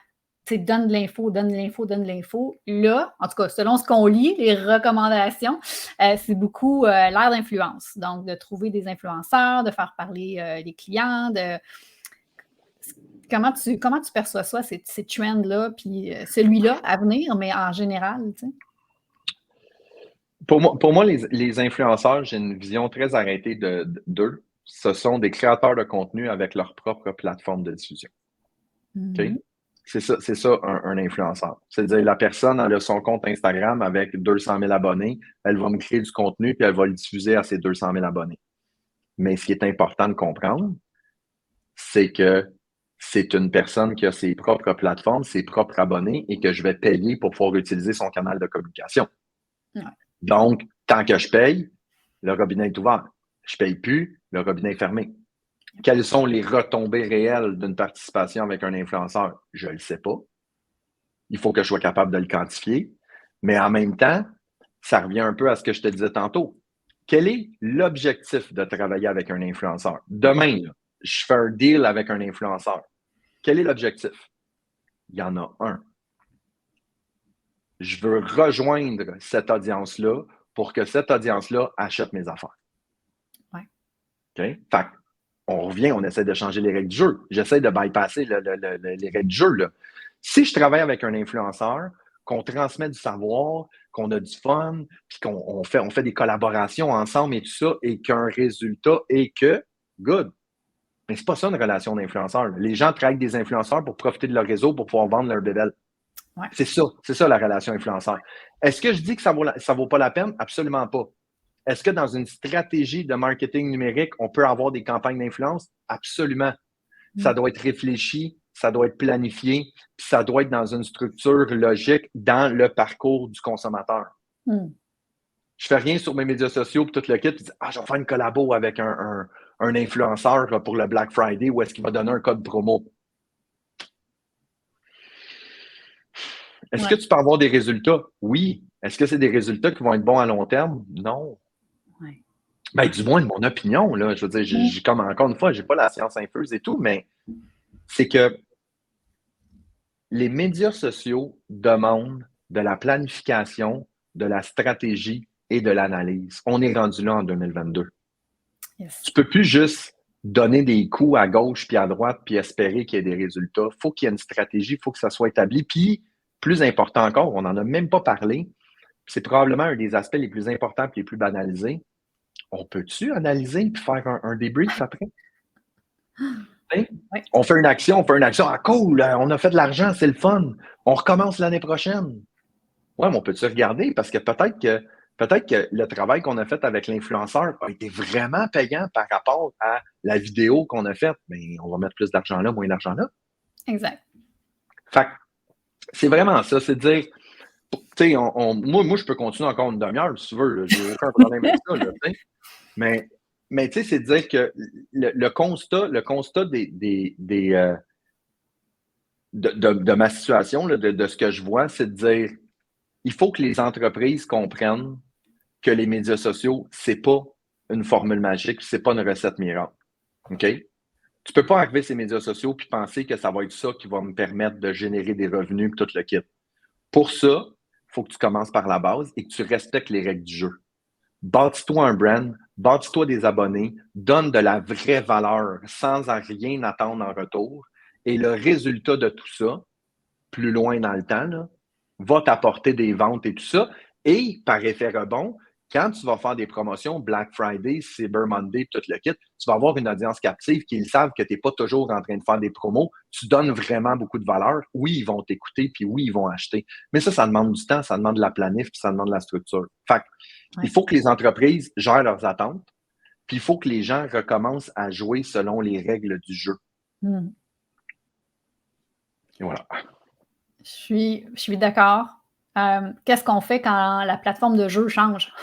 S1: donne de l'info, donne de l'info, donne de l'info. Là, en tout cas, selon ce qu'on lit, les recommandations, c'est beaucoup l'ère d'influence. Donc, de trouver des influenceurs, de faire parler les clients, Comment tu perçois ça, ces trends-là, puis celui-là à venir, mais en général, tu sais?
S2: Pour moi les influenceurs, j'ai une vision très arrêtée d'eux. Ce sont des créateurs de contenu avec leur propre plateforme de diffusion. OK? C'est ça un influenceur. C'est-à-dire, la personne, elle a son compte Instagram avec 200 000 abonnés, elle va me créer du contenu, puis elle va le diffuser à ses 200 000 abonnés. Mais ce qui est important de comprendre, c'est que c'est une personne qui a ses propres plateformes, ses propres abonnés, et que je vais payer pour pouvoir utiliser son canal de communication.
S1: Ouais.
S2: Donc, tant que je paye, le robinet est ouvert. Je paye plus, le robinet est fermé. Quelles sont les retombées réelles d'une participation avec un influenceur? Je ne le sais pas. Il faut que je sois capable de le quantifier. Mais en même temps, ça revient un peu à ce que je te disais tantôt. Quel est l'objectif de travailler avec un influenceur? Demain, là, je fais un deal avec un influenceur. Quel est l'objectif? Il y en a un. Je veux rejoindre cette audience-là pour que cette audience-là achète mes affaires.
S1: Ouais.
S2: OK? Fait on revient, on essaie de changer les règles du jeu. J'essaie de bypasser les règles du jeu. Là. Si je travaille avec un influenceur, qu'on transmet du savoir, qu'on a du fun, puis qu'on fait des collaborations ensemble et tout ça, et qu'un résultat est que, good. Mais c'est pas ça une relation d'influenceur. Les gens travaillent avec des influenceurs pour profiter de leur réseau pour pouvoir vendre leur bébelle.
S1: Ouais.
S2: C'est ça la relation influenceur. Est-ce que je dis que ça vaut pas la peine? Absolument pas. Est-ce que dans une stratégie de marketing numérique, on peut avoir des campagnes d'influence? Absolument. Ça doit être réfléchi, ça doit être planifié, puis ça doit être dans une structure logique dans le parcours du consommateur. Je fais rien sur mes médias sociaux, puis tout le kit, puis je vais faire une collabo avec un influenceur pour le Black Friday où est-ce qu'il va donner un code promo. Est-ce que tu peux avoir des résultats? Oui. Est-ce que c'est des résultats qui vont être bons à long terme? Non.
S1: Ouais.
S2: Ben, du moins de mon opinion, là. Je veux dire, comme encore une fois, j'ai pas la science infuse et tout, mais c'est que les médias sociaux demandent de la planification, de la stratégie et de l'analyse. On est rendu là en 2022.
S1: Yes.
S2: Tu peux plus juste donner des coups à gauche puis à droite puis espérer qu'il y ait des résultats. Il faut qu'il y ait une stratégie, il faut que ça soit établi. Puis, plus important encore, on n'en a même pas parlé, c'est probablement un des aspects les plus importants et les plus banalisés. On peut-tu analyser et faire un débrief après?
S1: Ouais.
S2: On fait une action. Ah, cool, on a fait de l'argent, c'est le fun. On recommence l'année prochaine. Ouais, mais on peut-tu regarder? Parce que peut-être que le travail qu'on a fait avec l'influenceur a été vraiment payant par rapport à la vidéo qu'on a faite. Mais on va mettre plus d'argent là, moins d'argent là.
S1: Exact.
S2: Fait que c'est vraiment ça, c'est de dire, tu sais, moi, je peux continuer encore une demi-heure si tu veux, j'ai aucun problème avec ça, là, mais tu sais, c'est de dire que le constat de ma situation, là, de ce que je vois, c'est de dire, il faut que les entreprises comprennent que les médias sociaux, c'est pas une formule magique, c'est pas une recette miracle. OK? Tu peux pas arriver ces médias sociaux puis penser que ça va être ça qui va me permettre de générer des revenus et tout le kit. Pour ça, il faut que tu commences par la base et que tu respectes les règles du jeu. Bâtis-toi un brand, bâtis-toi des abonnés, donne de la vraie valeur sans en rien attendre en retour. Et le résultat de tout ça, plus loin dans le temps, là, va t'apporter des ventes et tout ça. Et par effet rebond, quand tu vas faire des promotions, Black Friday, Cyber Monday, tout le kit, tu vas avoir une audience captive qui savent que tu n'es pas toujours en train de faire des promos. Tu donnes vraiment beaucoup de valeur. Oui, ils vont t'écouter, puis oui, ils vont acheter. Mais ça demande du temps, ça demande de la planif, puis ça demande de la structure. Fait il faut que les entreprises gèrent leurs attentes, puis il faut que les gens recommencent à jouer selon les règles du jeu. Et voilà.
S1: Je suis d'accord. Qu'est-ce qu'on fait quand la plateforme de jeu change?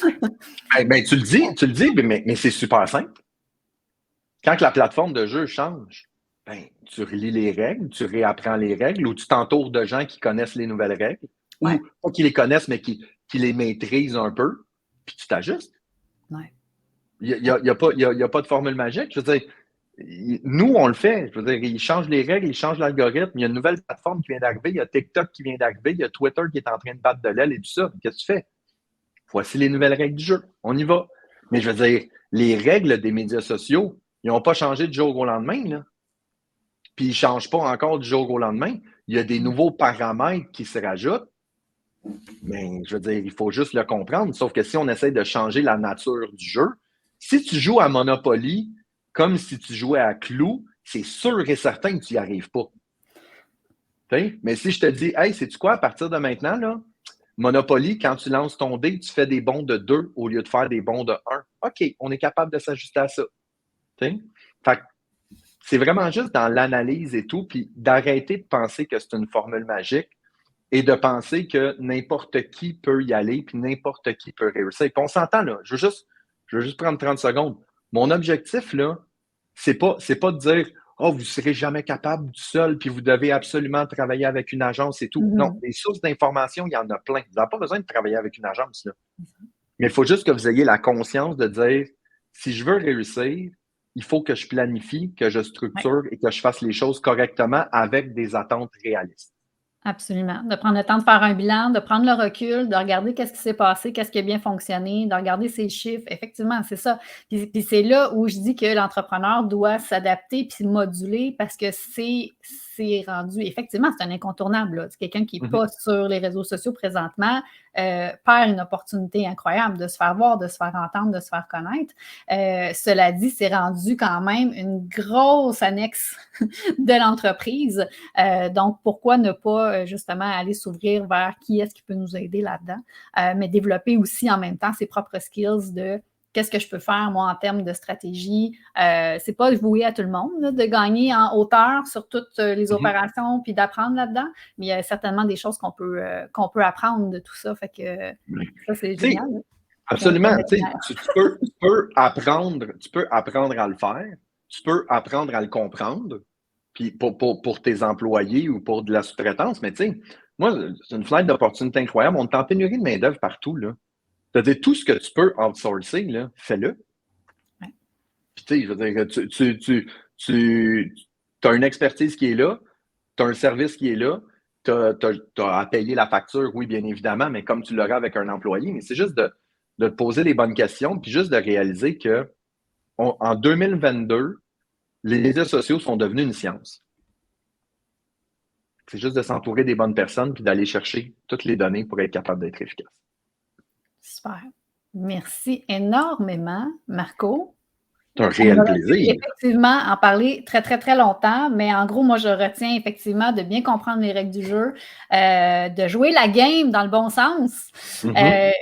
S2: Tu le dis, mais c'est super simple. Quand la plateforme de jeu change, tu relis les règles, tu réapprends les règles, ou tu t'entoures de gens qui connaissent les nouvelles règles, ou pas qui les connaissent, mais qui les maîtrisent un peu, puis tu t'ajustes. Il n'y a pas de formule magique. Je veux dire, nous, on le fait. Je veux dire, ils changent les règles, ils changent l'algorithme. Il y a une nouvelle plateforme qui vient d'arriver. Il y a TikTok qui vient d'arriver. Il y a Twitter qui est en train de battre de l'aile et tout ça. Qu'est-ce que tu fais? Voici les nouvelles règles du jeu. On y va. Mais je veux dire, les règles des médias sociaux, ils n'ont pas changé du jour au lendemain, là. Puis ils ne changent pas encore du jour au lendemain. Il y a des nouveaux paramètres qui se rajoutent. Mais je veux dire, il faut juste le comprendre. Sauf que si on essaie de changer la nature du jeu, si tu joues à Monopoly comme si tu jouais à Clou, c'est sûr et certain que tu n'y arrives pas. T'sais? Mais si je te dis, hey, sais-tu quoi, à partir de maintenant, là, Monopoly, quand tu lances ton dé, tu fais des bons de 2 au lieu de faire des bons de 1. OK, on est capable de s'ajuster à ça. Fait que c'est vraiment juste dans l'analyse et tout, puis d'arrêter de penser que c'est une formule magique et de penser que n'importe qui peut y aller, puis n'importe qui peut réussir. Puis on s'entend, là, je veux juste prendre 30 secondes. Mon objectif, là, c'est pas de dire « Oh, vous ne serez jamais capable du seul, puis vous devez absolument travailler avec une agence et tout. Non, les sources d'information, il y en a plein. Vous n'avez pas besoin de travailler avec une agence, là. Mais il faut juste que vous ayez la conscience de dire « Si je veux réussir, il faut que je planifie, que je structure et que je fasse les choses correctement avec des attentes réalistes. »
S1: Absolument. De prendre le temps de faire un bilan, de prendre le recul, de regarder qu'est-ce qui s'est passé, qu'est-ce qui a bien fonctionné, de regarder ses chiffres. Effectivement, c'est ça. Puis c'est là où je dis que l'entrepreneur doit s'adapter puis moduler parce que c'est rendu, effectivement, c'est un incontournable, là. C'est quelqu'un qui n'est pas sur les réseaux sociaux présentement, perd une opportunité incroyable de se faire voir, de se faire entendre, de se faire connaître. Cela dit, c'est rendu quand même une grosse annexe de l'entreprise. Donc, pourquoi ne pas justement aller s'ouvrir vers qui est-ce qui peut nous aider là-dedans, mais développer aussi en même temps ses propres skills de qu'est-ce que je peux faire, moi, en termes de stratégie. C'est pas voué à tout le monde là, de gagner en hauteur sur toutes les opérations puis d'apprendre là-dedans, mais il y a certainement des choses qu'on peut apprendre de tout ça. Fait que ça, c'est génial. Là.
S2: Absolument. Tu peux apprendre à le faire, tu peux apprendre à le comprendre, puis pour tes employés ou pour de la sous-traitance, mais tu sais, moi, c'est une fenêtre d'opportunité incroyable. On est en pénurie de main-d'œuvre partout, là. C'est-à-dire, tout ce que tu peux outsourcer, là, fais-le. Ouais. Puis, tu sais, je veux dire, tu as une expertise qui est là, tu as un service qui est là, tu as à payer la facture, oui, bien évidemment, mais comme tu l'aurais avec un employé, mais c'est juste de te poser les bonnes questions, puis juste de réaliser que en 2022, les réseaux sociaux sont devenus une science. C'est juste de s'entourer des bonnes personnes puis d'aller chercher toutes les données pour être capable d'être efficace.
S1: Super. Merci énormément, Marco.
S2: C'est un réel plaisir.
S1: Effectivement, en parler très, très, très longtemps, mais en gros, moi, je retiens effectivement de bien comprendre les règles du jeu, de jouer la game dans le bon sens.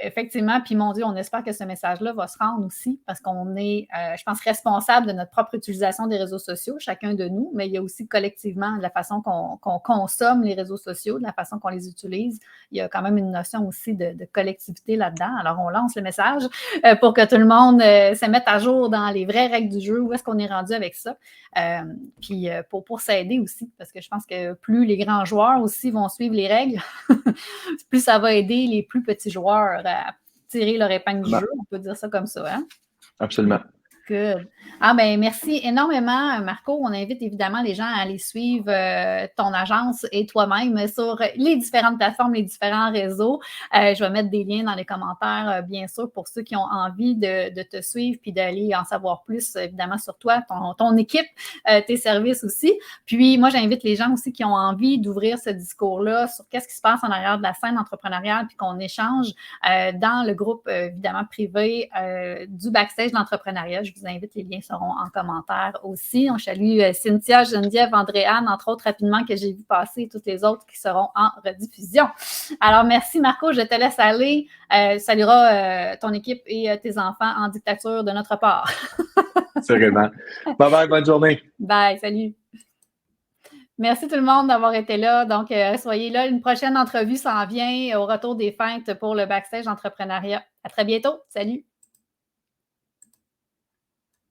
S1: Effectivement, puis mon Dieu, on espère que ce message-là va se rendre aussi parce qu'on est, je pense, responsable de notre propre utilisation des réseaux sociaux, chacun de nous, mais il y a aussi collectivement de la façon qu'on consomme les réseaux sociaux, de la façon qu'on les utilise. Il y a quand même une notion aussi de collectivité là-dedans. Alors, on lance le message pour que tout le monde se mette à jour dans les vraies règles du jeu, où est-ce qu'on est rendu avec ça. Puis pour s'aider aussi, parce que je pense que plus les grands joueurs aussi vont suivre les règles, plus ça va aider les plus petits joueurs à tirer leur épingle du jeu, on peut dire ça comme ça. Hein?
S2: Absolument.
S1: Good. Ah ben merci énormément, Marco. On invite évidemment les gens à aller suivre ton agence et toi-même sur les différentes plateformes, les différents réseaux. Je vais mettre des liens dans les commentaires, bien sûr, pour ceux qui ont envie de te suivre puis d'aller en savoir plus, évidemment, sur toi, ton équipe, tes services aussi. Puis moi, j'invite les gens aussi qui ont envie d'ouvrir ce discours-là sur qu'est-ce qui se passe en arrière de la scène entrepreneuriale puis qu'on échange dans le groupe, évidemment, privé du Backstage de l'entrepreneuriat. Je vous invite, les liens seront en commentaire aussi. On salue Cynthia, Geneviève, Andréane, entre autres, rapidement, que j'ai vu passer, et toutes les autres qui seront en rediffusion. Alors, merci Marco, je te laisse aller. Saluera ton équipe et tes enfants en dictature de notre part.
S2: Sûrement. Bye bye, bonne journée.
S1: Bye, salut. Merci tout le monde d'avoir été là. Donc, soyez là. Une prochaine entrevue s'en vient au retour des fêtes pour le Backstage Entrepreneuriat. À très bientôt. Salut.